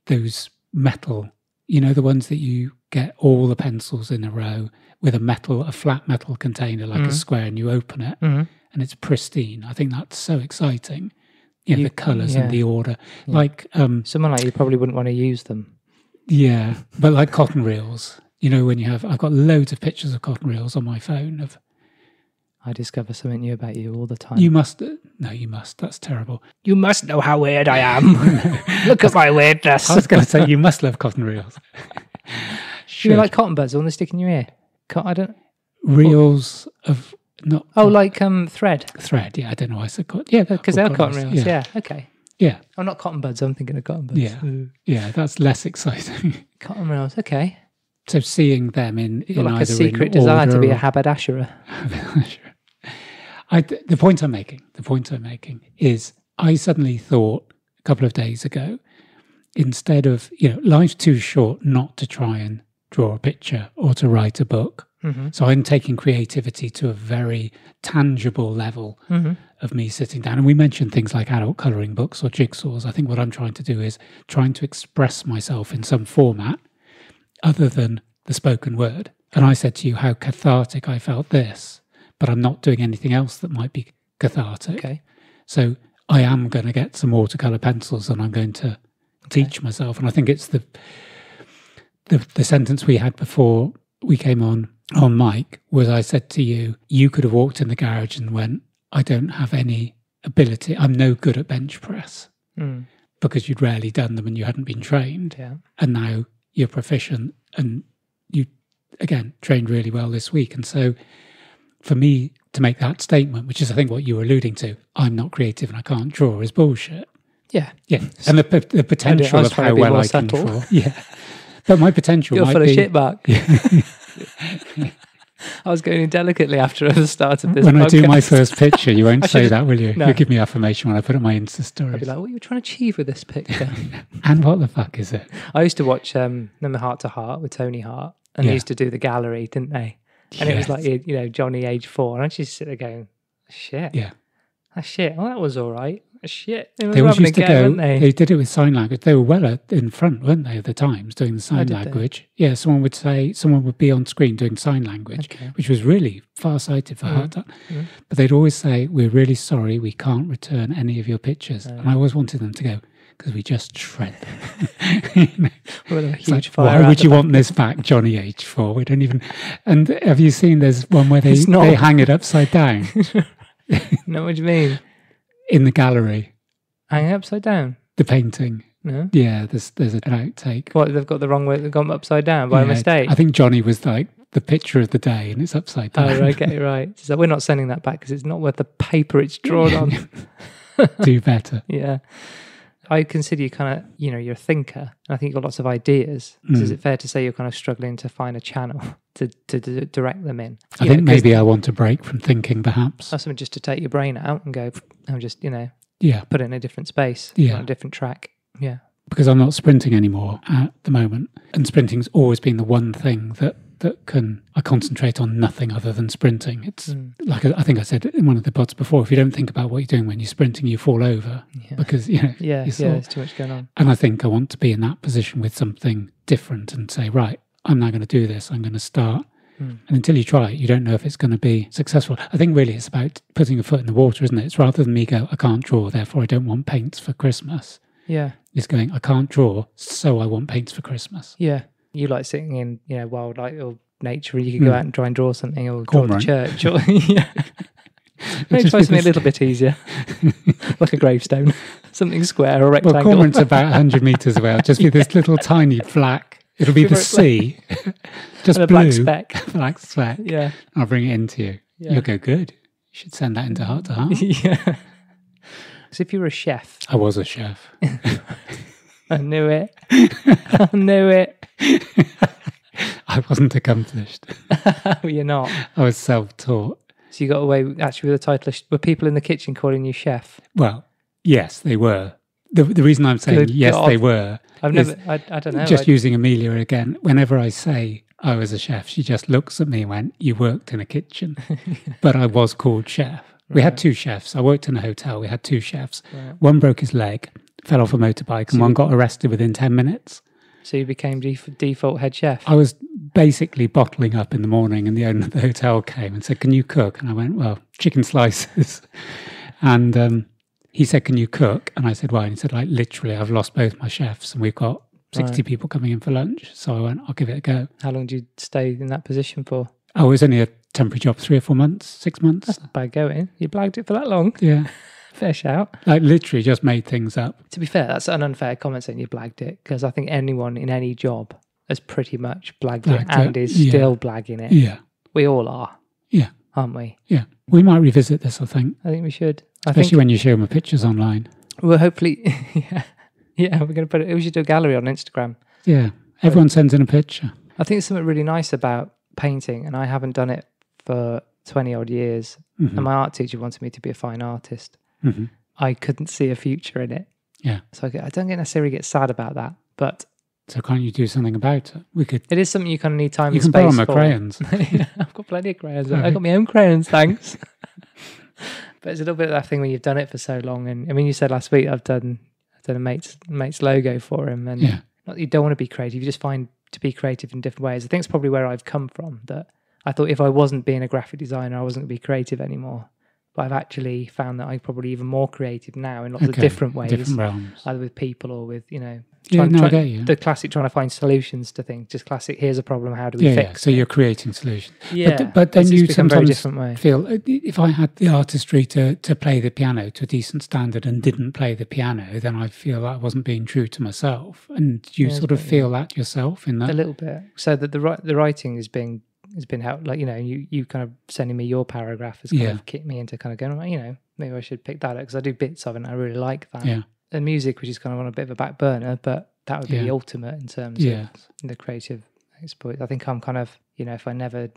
those metal, the ones that you get all the pencils in a row with a flat metal container like a square, and you open it and it's pristine. I think that's so exciting. The colours and the order. Yeah. Like someone like you probably wouldn't want to use them. Yeah, but like cotton reels. When I've got loads of pictures of cotton reels on my phone. I discover something new about you all the time. You must. That's terrible. You must know how weird I am. Look at my weirdness. I was going to say, you must love cotton reels. You like cotton buds, the one that stick in your ear? Reels of not. Oh, like thread. Thread. Yeah, I don't know why I said cotton. Yeah, because they're cotton reels. Yeah. Okay. Yeah. Oh, not cotton buds. I'm thinking of cotton buds. Yeah. Yeah, that's less exciting. Cotton reels. Okay. So seeing them in like a secret desire to be a haberdasherer. The point I'm making is, I suddenly thought a couple of days ago, instead of, life's too short not to try and draw a picture or to write a book. So I'm taking creativity to a very tangible level of me sitting down. And we mentioned things like adult colouring books or jigsaws. I think what I'm trying to do is trying to express myself in some format other than the spoken word. And I said to you how cathartic I felt this, but I'm not doing anything else that might be cathartic. Okay. So I am going to get some watercolour pencils and I'm going to teach myself. And I think it's the sentence we had before we came on mic was, I said to you, you could have walked in the garage and went, I don't have any ability. I'm no good at bench press. But because you'd rarely done them and you hadn't been trained. Yeah. And now you're proficient and you, again, trained really well this week. And so for me to make that statement, which is I think what you were alluding to, I'm not creative and I can't draw, is bullshit. Yeah. Yeah. And the potential of how well I can draw. Yeah. But my potential You're might full be... of shit, Mark. I was going delicately after the start of this When podcast. I do my first picture, you won't say should've- that, will you? No. You'll give me affirmation when I put it on my Insta stories. I'd be like, what are you trying to achieve with this picture? And what the fuck is it? I used to watch Remember Heart to Heart with Tony Hart, and Yeah. they used to do the gallery, didn't they? And it was like, you know, Johnny age 4, and I just sit there going, shit. Yeah. That's shit. Well, that was all right. Shit. They They were always having a used to go, go, weren't they? they did it with sign language. They were well in front, weren't they, at the times, doing the sign did they? language. Yeah, someone would be on screen doing sign language, Okay. which was really far-sighted for her. But they'd always say, we're really sorry, we can't return any of your pictures. And I always wanted them to go, because we just shred them. With a It's like, huge fire why out would the you back. want this back, Johnny H4? We don't even... And have you seen, there's one where It's not. they hang it upside down No, what do you mean? in the gallery, Hang upside down? the painting. No. Yeah, there's an outtake. What, they've got the wrong way, they've gone upside down by Yeah, mistake? I think Johnny was like the picture of the day and it's upside down. Oh, okay, right. So we're not sending that back because it's not worth the paper it's drawn on. Do better. Yeah. I consider you kind of, you know, you're a thinker. And I think you've got lots of ideas. So is it fair to say you're kind of struggling to find a channel to direct them in? I You think know, 'cause maybe I want a break from thinking, perhaps. that's something just to take your brain out and go, I'm just, you know, Yeah, put it in a different space, Yeah. on a different track. Yeah. because I'm not sprinting anymore at the moment. And sprinting's always been the one thing that I concentrate on nothing other than sprinting. It's like I think I said in one of the pods before, if you don't think about what you're doing when you're sprinting, you fall over because, you know, Yeah, you're sore. there's too much going on. And I think I want to be in that position with something different and say, right, I'm now going to do this. I'm going to start. And until you try it, you don't know if it's going to be successful. I think really it's about putting a foot in the water, isn't it? It's rather than me go, I can't draw, therefore I don't want paints for Christmas. Yeah. It's going, I can't draw, so I want paints for Christmas. Yeah. You like sitting in, you know, wildlife or nature, you could go out and try and draw something or draw the Cormorant. church. Or, yeah. Maybe try something a little bit easier. Like a gravestone. Something square or rectangle. Well, Cormorant's about 100 metres away. I'll just be this little tiny black. It'll be the sea. Just And a blue. black speck. Black speck. Yeah. I'll bring it into you. Yeah. You'll go, good. You should send that into Heart to Heart. Yeah. So if you were a chef, I was a chef. I knew it. I knew it. I wasn't accomplished. You're not. I was self-taught. So you got away actually with the title of, were people in the kitchen calling you chef? Well, yes, they were. The reason I'm saying Good yes, God. they were. I've is never, I don't know. Just using Amelia again, whenever I say I was a chef, she just looks at me and went, you worked in a kitchen. But I was called chef. We had two chefs. I worked in a hotel. We had two chefs. Right. One broke his leg, fell off a motorbike, and one got arrested within 10 minutes. So you became default head chef? I was basically bottling up in the morning, and the owner of the hotel came and said, can you cook? And I went, well, chicken slices. And he said, can you cook? And I said, why? And he said, like, literally, I've lost both my chefs, and we've got 60 people coming in for lunch. So I went, I'll give it a go. How long did you stay in that position for? Oh, it was only a temporary job, 3 or 4 months, 6 months. That's not bad going. You blagged it for that long. Yeah. Fair shout. Like, literally just made things up. To be fair, that's an unfair comment saying you blagged it, because I think anyone in any job has pretty much blagged it and is still blagging it. Yeah. We all are, Yeah. aren't we? Yeah. We might revisit this, I think. I think we should. Especially when you show my pictures online. Well, hopefully, yeah, we're going to put it. We should do a gallery on Instagram. Yeah. Everyone sends in a picture. I think there's something really nice about painting, and I haven't done it for 20 odd years. And my art teacher wanted me to be a fine artist. I couldn't see a future in it. Yeah. So I don't necessarily get sad about that, but So can't you do something about it? We could. it is something you kind of need time You and can space borrow my for. crayons. Yeah, I've got plenty of crayons. I've got my own crayons, thanks. But it's a little bit of that thing when you've done it for so long. And I mean, you said last week I've done a mate's logo for him, and not that you don't want to be creative, you just find to be creative in different ways. I think it's probably where I've come from. That I thought if I wasn't being a graphic designer, I wasn't going to be creative anymore. I've actually found that I'm probably even more creative now in lots of different ways, different realms, either with people or with, I get you. The classic trying to find solutions to things. Just classic, here's a problem, how do we fix it? So you're creating solutions. Yeah. But then you sometimes different way. feel, if I had the artistry to play the piano to a decent standard and didn't play the piano, then I feel that I wasn't being true to myself. And you sort of feel that yourself in that? A little bit. So that the writing has been helped, like, you kind of sending me your paragraph has kind of kicked me into kind of going, maybe I should pick that up, because I do bits of it and I really like that. Yeah. And music, which is kind of on a bit of a back burner, but that would be the ultimate in terms of the creative exploit. I think I'm kind of, if I never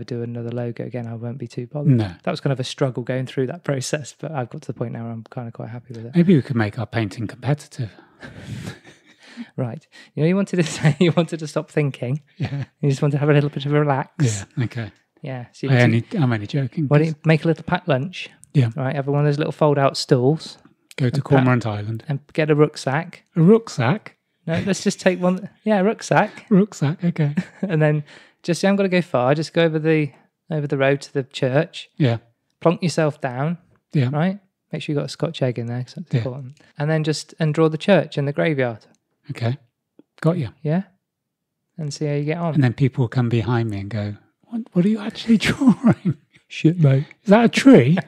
do another logo again, I won't be too bothered. No. That was kind of a struggle going through that process, but I've got to the point now where I'm kind of quite happy with it. Maybe we could make our painting competitive. Right. You wanted to say you wanted to stop thinking. Yeah. You just want to have a little bit of a relax. Yeah. Okay. Yeah. So I'm only joking. Why don't you make a little packed lunch? Yeah. Right. Have one of those little fold-out stools. Go to Cormorant Island. And get a rucksack. A rucksack? No, let's just take one. Yeah, a rucksack. Rucksack, okay. And then you haven't got to go far. Just go over the road to the church. Yeah. Plonk yourself down. Yeah. Right? Make sure you've got a Scotch egg in there, because that's important. And then and draw the church and the graveyard. Okay. Got you. Yeah? And see how you get on. And then people will come behind me and go, what are you actually drawing? Shit, mate. Is that a tree?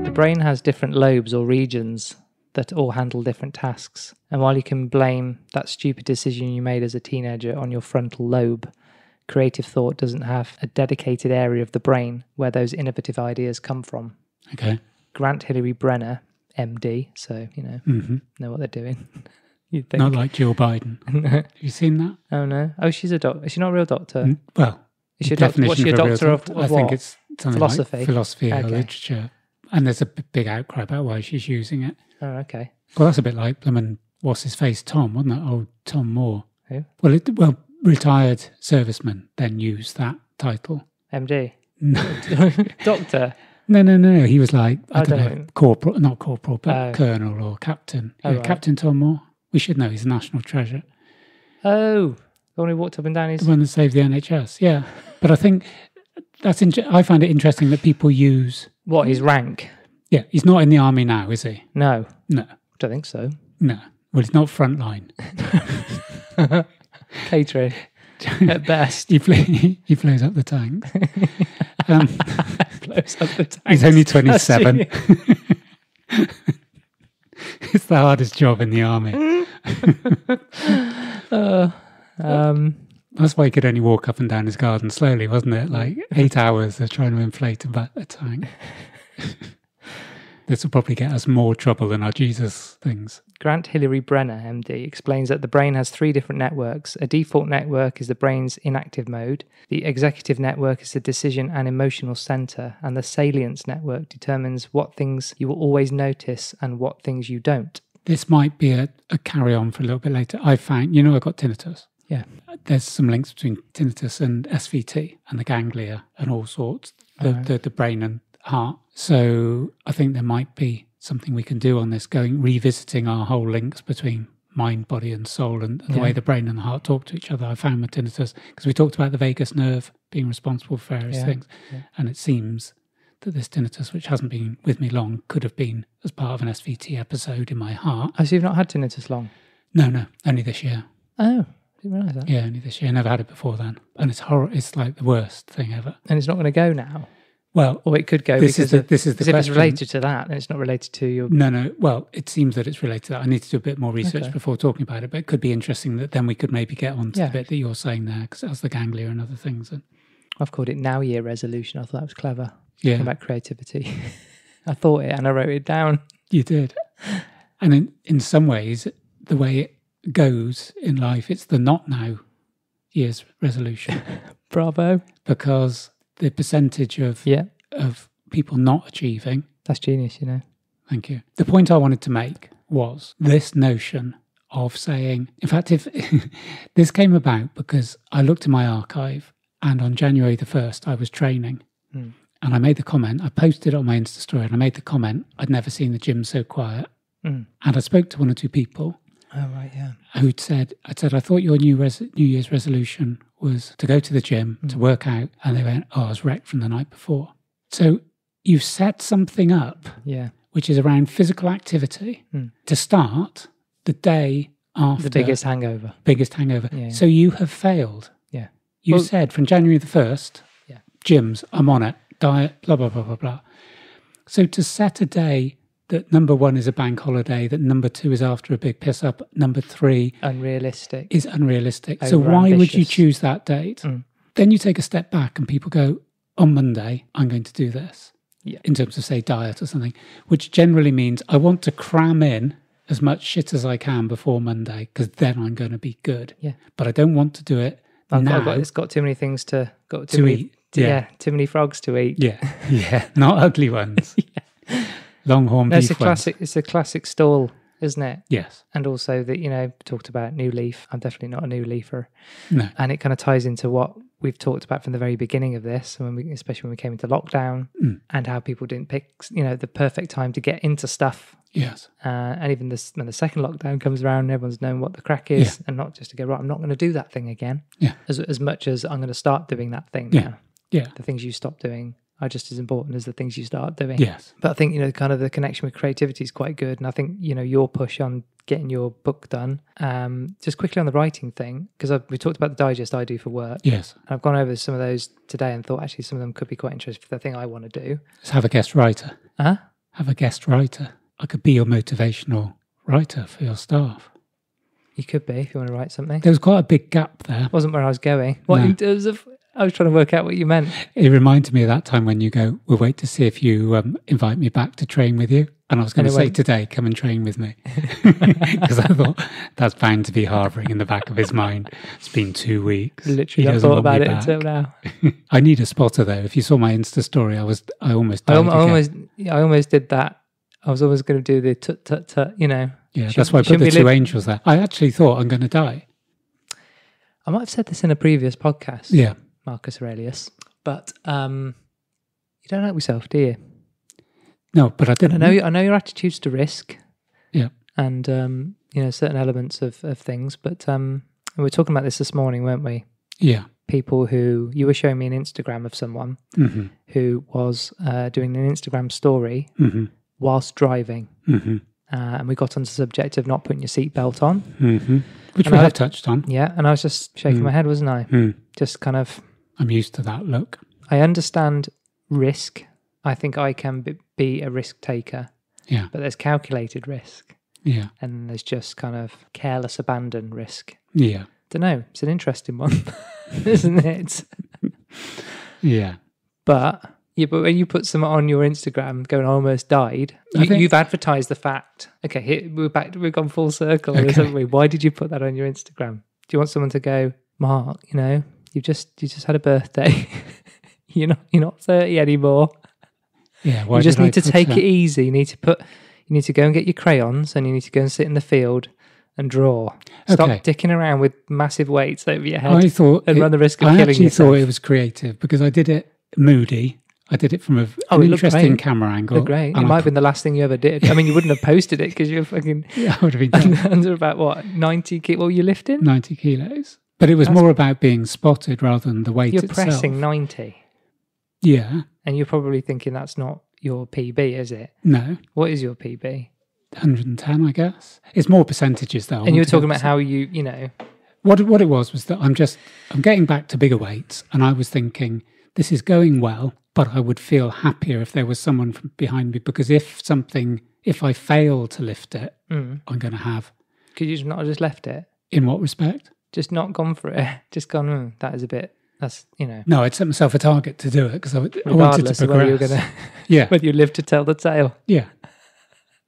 The brain has different lobes or regions that all handle different tasks. And while you can blame that stupid decision you made as a teenager on your frontal lobe, creative thought doesn't have a dedicated area of the brain where those innovative ideas come from. Okay. Grant Hillary Brenner, MD, so, know what they're doing. You'd think. Not like Jill Biden. Have you seen that? Oh, no. Oh, she's a doctor. Is she not a real doctor? Well, is she what's she a doctor of I think it's something philosophy? Like philosophy or literature. And there's a big outcry about why she's using it. Oh, okay. Well, that's a bit like, what's his face, Tom, wasn't it? Oh, Tom Moore. Who? Well, retired servicemen then use that title. MD? No. Doctor? No. He was like, I don't know, corporal, not corporal, but colonel or captain. Oh, right. Captain Tom Moore. We should know, he's a national treasure. Oh, the one who walked up and down his... The one that saved the NHS, yeah. But I think I find it interesting that people use... What, his rank? Yeah, he's not in the army now, is he? No. No. Don't think so. No. Well, he's not frontline. Catering, at best. He flows up the tanks. Flows up the tanks. He's only 27. It's the hardest job in the army. That's why he could only walk up and down his garden slowly, wasn't it? Like 8 hours of trying to inflate a tank. This will probably get us more trouble than our Jesus things. Grant Hillary Brenner, MD, explains that the brain has 3 different networks. A default network is the brain's inactive mode. The executive network is the decision and emotional center. And the salience network determines what things you will always notice and what things you don't. This might be a carry-on for a little bit later. I found, I got tinnitus. Yeah. There's some links between tinnitus and SVT and the ganglia and all sorts, the brain and heart. So I think there might be something we can do on this, revisiting our whole links between mind, body and soul and the way the brain and the heart talk to each other. I found with tinnitus, because we talked about the vagus nerve being responsible for various things. Yeah. And it seems that this tinnitus, which hasn't been with me long, could have been as part of an SVT episode in my heart. Oh, so you've not had tinnitus long? No, only this year. Oh, didn't realise that. Yeah, only this year. I never had it before then. And it's like the worst thing ever. And it's not going to go now? Well, or it could go this because is the if it's related to that, then it's not related to your... No. Well, it seems that it's related to that. I need to do a bit more research before talking about it, but it could be interesting that then we could maybe get on to the bit that you're saying there, because that's the ganglia and other things. And I've called it Now Year Resolution. I thought that was clever. Yeah. Talking about creativity. I thought it and I wrote it down. You did. And in some ways, the way it goes in life, it's the not now year's resolution. Bravo. Because the percentage of people not achieving... That's genius, Thank you. The point I wanted to make was this notion of saying... In fact, if this came about because I looked in my archive and on January the 1st, I was training. And I made the comment, I posted it on my Insta story and I made the comment, I'd never seen the gym so quiet. And I spoke to one or two people who'd said, I thought your New Year's resolution was to go to the gym, to work out, and they went, oh, I was wrecked from the night before. So you've set something up, which is around physical activity to start the day after. The biggest hangover. Yeah. So you have failed. Yeah. You said from January the 1st, gyms, I'm on it, diet, blah, blah, blah, blah, blah. So to set a day that number 1 is a bank holiday, that number 2 is after a big piss up, number 3 is unrealistic. So why would you choose that date? Then you take a step back and people go, on Monday, I'm going to do this. Yeah. In terms of, say, diet or something, which generally means I want to cram in as much shit as I can before Monday because then I'm going to be good. Yeah. But I don't want to do it now. It's got too many things to eat. Too many frogs to eat. Yeah. Not ugly ones. Longhorn beef ones. It's a classic stall, isn't it? Yes. And also that, talked about New Leaf. I'm definitely not a New Leafer. No. And it kind of ties into what we've talked about from the very beginning of this, especially when we came into lockdown, and how people didn't pick, the perfect time to get into stuff. Yes. And even when the second lockdown comes around, everyone's known what the crack is, and not just to go, right, I'm not going to do that thing again. Yeah. As much as I'm going to start doing that thing now. Yeah. The things you stop doing are just as important as the things you start doing. Yes. But I think, kind of the connection with creativity is quite good. And I think, your push on getting your book done, just quickly on the writing thing, because we talked about the digest I do for work. Yes. And I've gone over some of those today and thought actually some of them could be quite interesting for the thing I want to do. Let's have a guest writer. Huh? Have a guest writer. I could be your motivational writer for your staff. You could be, if you want to write something. There was quite a big gap there. Wasn't where I was going. What in terms of... I was trying to work out what you meant. It reminded me of that time when you go, we'll wait to see if you invite me back to train with you. And I was going to say today, come and train with me. Because I thought that's bound to be harbouring in the back of his mind. It's been 2 weeks. Literally not thought about it until now. I need a spotter though. If you saw my Insta story, I almost died I almost did that. I was always going to do the tut, tut, tut, Yeah, that's why I put the two angels there. I actually thought I'm going to die. I might have said this in a previous podcast. Yeah. Marcus Aurelius. But you don't help yourself, do you? No, but I didn't. I know your attitudes to risk. Yeah. And, certain elements of things. But we were talking about this morning, weren't we? Yeah. People who... You were showing me an Instagram of someone who was doing an Instagram story whilst driving. And we got onto the subject of not putting your seatbelt on. Which we have touched on. Yeah, and I was just shaking my head, wasn't I? Just kind of... I'm used to that look. I understand risk. I think I can be a risk taker. Yeah. But there's calculated risk. Yeah. And there's just kind of careless abandon risk. Yeah. Don't know. It's an interesting one, isn't it? Yeah. But when you put some on your Instagram going, I almost died, you've advertised the fact. Okay, here, we've gone full circle, haven't we? Why did you put that on your Instagram? Do you want someone to go, Mark, you just had a birthday. You're not 30 anymore. Yeah, you just need to take it easy. You need to go and get your crayons and you need to go and sit in the field and draw. Stop dicking around with massive weights over your head and run the risk of killing yourself. I actually thought it was creative because I did it moody. I did it from an interesting camera angle. It looked great. It might have been the last thing you ever did. I mean, you wouldn't have posted it because you're fucking... Yeah, I would have been under about, what, 90 kilos? What were you lifting? 90 kilos. But it was more about being spotted rather than the weight itself. You're pressing 90. Yeah. And you're probably thinking that's not your PB, is it? No. What is your PB? 110, I guess. It's more percentages, though. And you were talking about how you know... What it was that I'm getting back to bigger weights, and I was thinking, this is going well, but I would feel happier if there was someone from behind me, because if I fail to lift it, I'm going to have... Could you not have just left it? In what respect? Just not gone for it. Just gone, that is a bit... That's, No, I'd set myself a target to do it because I wanted to progress. Of whether you're going to... whether you live to tell the tale. Yeah.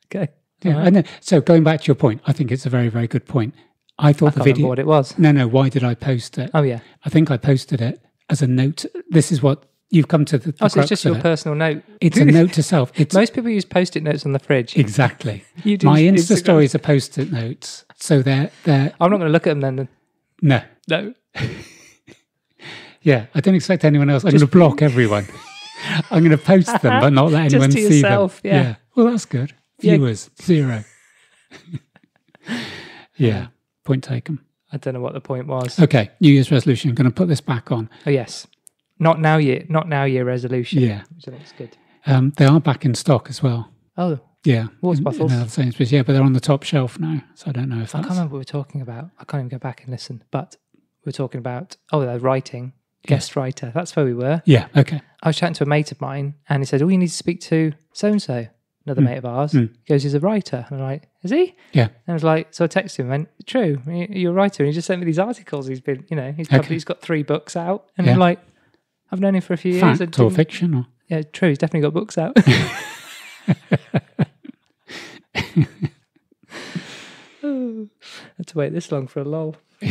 Okay. Yeah. Right. And then, so going back to your point, I think it's a very, very good point. I thought the video... what it was. No, why did I post it? Oh, yeah. I think I posted it as a note. This is what... You've come to the so it's just your personal note. It's a note to self. Most people use Post-it notes on the fridge. Exactly. My Insta stories are Post-it notes. So they're... I'm not going to look at them then. No. Yeah, I don't expect anyone else. I'm going to block everyone. I'm going to post them, but not let anyone see yourself, them. Yeah. Well, that's good. Viewers, 0. Yeah. Point taken. I don't know what the point was. Okay, New Year's resolution. I'm going to put this back on. Oh yes, not now year resolution. Yeah, which I think is good. They are back in stock as well. Oh, Yeah, water in bottles. other Sainsbury's. Yeah, but they're on the top shelf now, so I don't know if I that's... can't remember what we're talking about. I can't even go back and listen. But we're talking about they're writing, guest writer. That's where we were. Yeah, okay. I was chatting to a mate of mine, and he said, "Oh, you need to speak to so and so." Another mate of ours. He goes, "He's a writer." And I'm like, "Is he?" Yeah. And I was like, so I texted him and went, "True, you're a writer." And he just sent me these articles. He's been, he's got 3 books out. And I'm like, I've known him for a few years. Fact or fiction? Or? Yeah, true. He's definitely got books out. Had to wait this long for a lull. You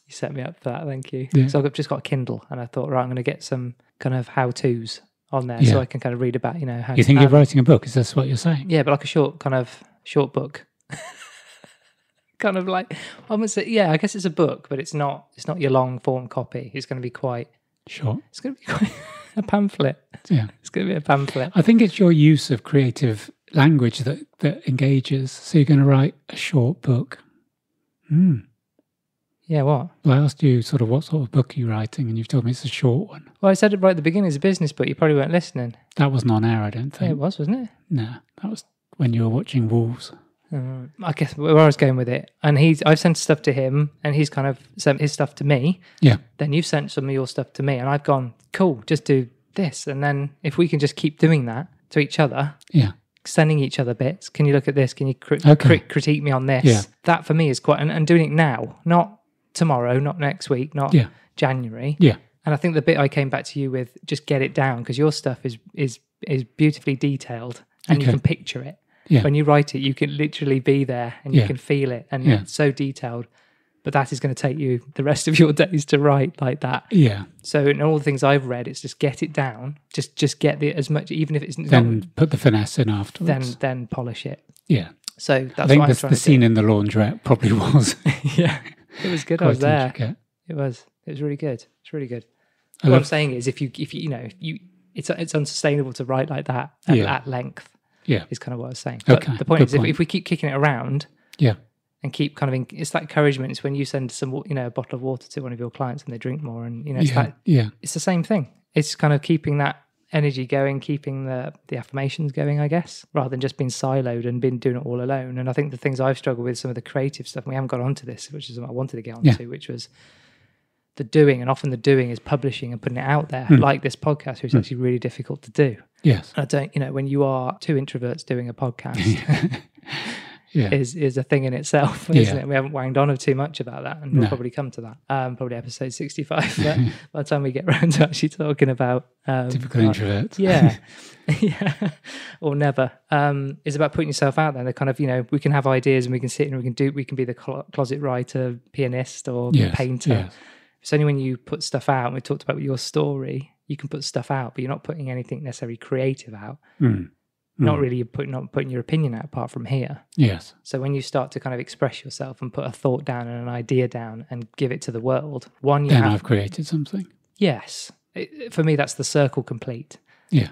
set me up for that, thank you. Yeah. So I've just got a Kindle, and I thought, right, I'm going to get some kind of how-tos on there, so I can kind of read about, how You think you're writing a book? Is this what you're saying? Yeah, but like a short book. Kind of like, I guess it's a book, but it's not your long form copy. It's going to be quite short. It's going to be quite a pamphlet. Yeah. It's going to be a pamphlet. I think it's your use of creative language that engages. So you're going to write a short book. Yeah, what? Well, I asked you sort of what sort of book are you writing, and you've told me it's a short one. Well, I said it right at the beginning. It's a business book. You probably weren't listening. That wasn't on air, I don't think. Yeah, it was, wasn't it? No, that was when you were watching Wolves. I guess where I was going with it. And I've sent stuff to him, and he's kind of sent his stuff to me. Yeah. Then you've sent some of your stuff to me, and I've gone, cool, just do this. And then if we can just keep doing that to each other, sending each other bits. Can you look at this? Can you critique me on this? Yeah. That for me is quite, and doing it now, not tomorrow, not next week, not January. Yeah. And I think the bit I came back to you with, just get it down, because your stuff is beautifully detailed, and you can picture it. Yeah. When you write it, you can literally be there, and you can feel it, and it's so detailed. But that is going to take you the rest of your days to write like that. Yeah. So in all the things I've read, it's just get it down, just get as much, even if it's then put the finesse in afterwards. Then polish it. Yeah. So that's I think what I'm trying the to scene do. in the laundrette probably was. Yeah, it was good. I was there. It was really good. It's really good. What I'm saying is, if you it's unsustainable to write like that at length. Yeah, is kind of what I was saying. But the point is, if we keep kicking it around, and keep kind of, it's like encouragement. It's when you send some, a bottle of water to one of your clients and they drink more, and it's the same thing. It's kind of keeping that energy going, keeping the affirmations going, I guess, rather than just being siloed and been doing it all alone. And I think the things I've struggled with, some of the creative stuff, and we haven't got onto this, which is what I wanted to get onto, which was the doing, and often the doing is publishing and putting it out there, like this podcast, which is actually really difficult to do. Yes. And I don't, when you are 2 introverts doing a podcast, is a thing in itself, isn't it? We haven't wanged on too much about that, and we'll probably come to that. Probably episode 65, but by the time we get around to actually talking about typical introverts. Or never, is about putting yourself out there. They're kind of, we can have ideas, and we can sit and we can be the closet writer, pianist, or painter. Yes. It's only when you put stuff out, and we talked about with your story, you can put stuff out, but you're not putting anything necessarily creative out. Not really not putting your opinion out apart from here. Yes. So when you start to kind of express yourself and put a thought down and an idea down and give it to the world, I've created something. Yes. For me, that's the circle complete. Yeah.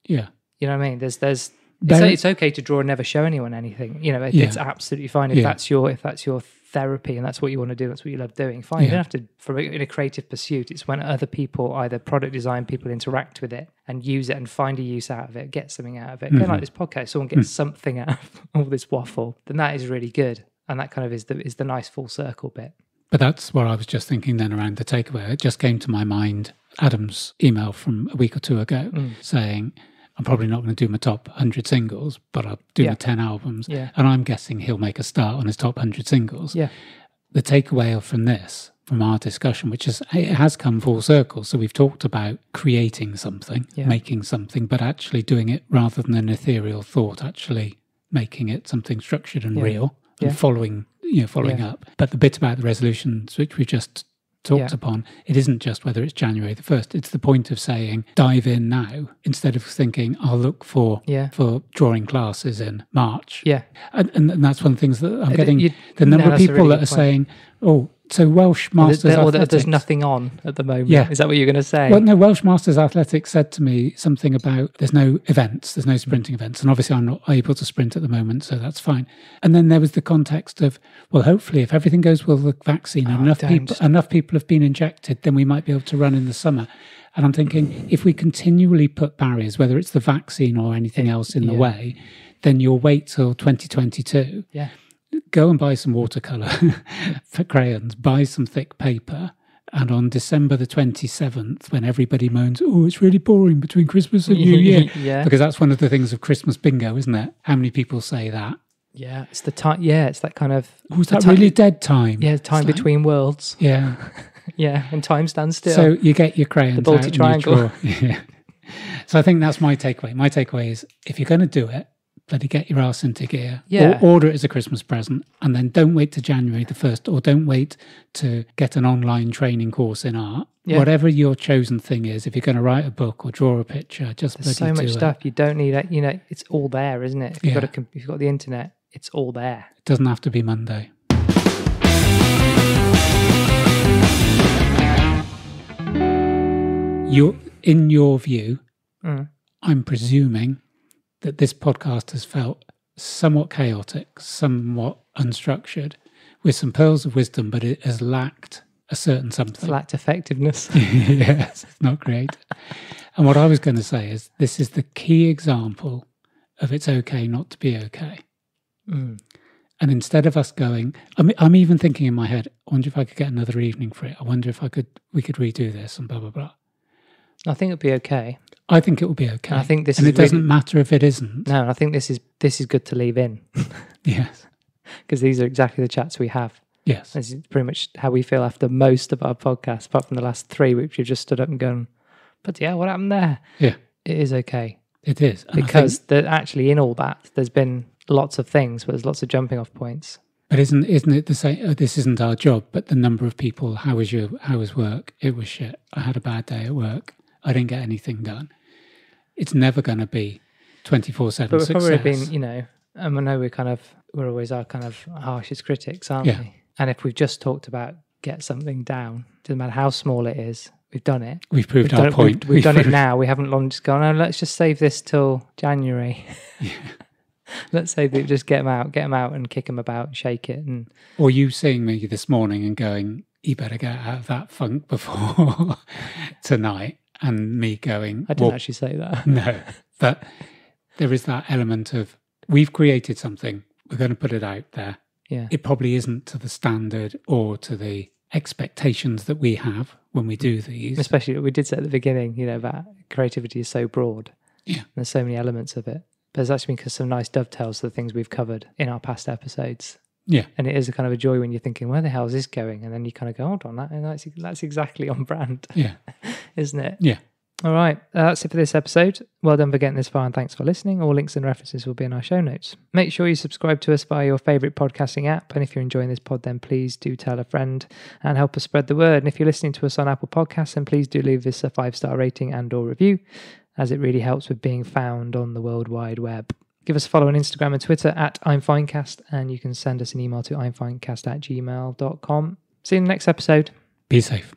Yeah. You know what I mean? It's okay to draw and never show anyone anything. It's absolutely fine if that's your therapy and that's what you want to do, that's what you love doing. Fine, you don't have to. In a creative pursuit, it's when other people, either product design people, interact with it and use it and find a use out of it, get something out of it. Like this podcast, someone gets something out of all this waffle, then that is really good, and that kind of is the nice full circle bit. But that's what I was just thinking then around the takeaway. It just came to my mind, Adam's email from a week or 2 ago saying, I'm probably not going to do my top 100 singles, but I'll do my 10 albums. Yeah. And I'm guessing he'll make a start on his top 100 singles. Yeah. The takeaway from this, from our discussion, which is it has come full circle. So we've talked about creating something, making something, but actually doing it rather than an ethereal thought, actually making it something structured and real and following up. But the bit about the resolutions, which we just talked upon, it isn't just whether it's January the 1st. It's the point of saying, dive in now, instead of thinking, I'll look for drawing classes in March. Yeah. And that's one of the things that I'm getting, the number of people that are saying, oh, So Welsh Masters or that Athletics... there's nothing on at the moment. Yeah. Is that what you're going to say? Well, no, Welsh Masters Athletics said to me something about there's no events, there's no sprinting events. And obviously I'm not able to sprint at the moment, so that's fine. And then there was the context of, well, hopefully if everything goes well with the vaccine and enough people have been injected, then we might be able to run in the summer. And I'm thinking, if we continually put barriers, whether it's the vaccine or anything else in the way, then you'll wait till 2022. Yeah. Go and buy some watercolour for crayons, buy some thick paper, and on December the 27th, when everybody moans, oh, it's really boring between Christmas and New Year, because that's one of the things of Christmas bingo, isn't it? How many people say that? Yeah, it's the time. Yeah, it's that kind of... Oh, is that really dead time? Yeah, time between worlds. Yeah. Yeah, and time stands still. So you get your crayons the Baltic Triangle. Yeah. So I think that's my takeaway. My takeaway is, if you're going to do it, bloody get your arse into gear. Yeah. Or order it as a Christmas present, and then don't wait to January the 1st, or don't wait to get an online training course in art. Yeah. Whatever your chosen thing is, if you're going to write a book or draw a picture, just There's so much stuff. You don't need it. You know, it's all there, isn't it? If you've got the internet, it's all there. It doesn't have to be Monday. In your view, I'm presuming that this podcast has felt somewhat chaotic, somewhat unstructured, with some pearls of wisdom, but it has lacked a certain something. It's lacked effectiveness. Yes, it's not creative. And what I was going to say is, this is the key example of it's okay not to be okay. And instead of us going, I'm even thinking in my head, I wonder if I could get another evening for it. I wonder if we could redo this and blah, blah, blah. I think it'll be okay. I think it will be okay. And I think it doesn't matter if it isn't. No, I think this is good to leave in. Yes. Because these are exactly the chats we have. Yes. This is pretty much how we feel after most of our podcasts, apart from the last 3, which we've just stood up and gone, but yeah, what happened there? Yeah. It is okay. It is. And because actually in all that, there's been lots of things, but there's lots of jumping off points. But isn't it the same? Oh, this isn't our job, but the number of people, how was work? It was shit. I had a bad day at work. I didn't get anything done. It's never going to be 24/7 success. But we've probably been, I know we're always our kind of harshest critics, aren't we? And if we've just talked about get something down, doesn't matter how small it is, we've done it. We've proved our point. We've done it now. We haven't long just gone, let's just save this till January. Yeah. Let's say that just get them out and kick them about and shake it. Or you seeing me this morning and going, you better get out of that funk before tonight. And me going... I didn't actually say that. No, but there is that element of, we've created something, we're going to put it out there. Yeah. It probably isn't to the standard or to the expectations that we have when we do these. Especially, we did say at the beginning, about creativity is so broad. Yeah. There's so many elements of it. But there's actually been some nice dovetails to the things we've covered in our past episodes. Yeah. And it is a kind of a joy when you're thinking, where the hell is this going? And then you kind of go, hold on, that's exactly on brand. Yeah. Isn't it? Yeah. All right. That's it for this episode. Well done for getting this far and thanks for listening. All links and references will be in our show notes. Make sure you subscribe to us via your favourite podcasting app. And if you're enjoying this pod, then please do tell a friend and help us spread the word. And if you're listening to us on Apple Podcasts, then please do leave us a 5-star rating and or review, as it really helps with being found on the World Wide Web. Give us a follow on Instagram and Twitter at I'mFinecast, and you can send us an email to imfinecast@gmail.com. See you in the next episode. Be safe.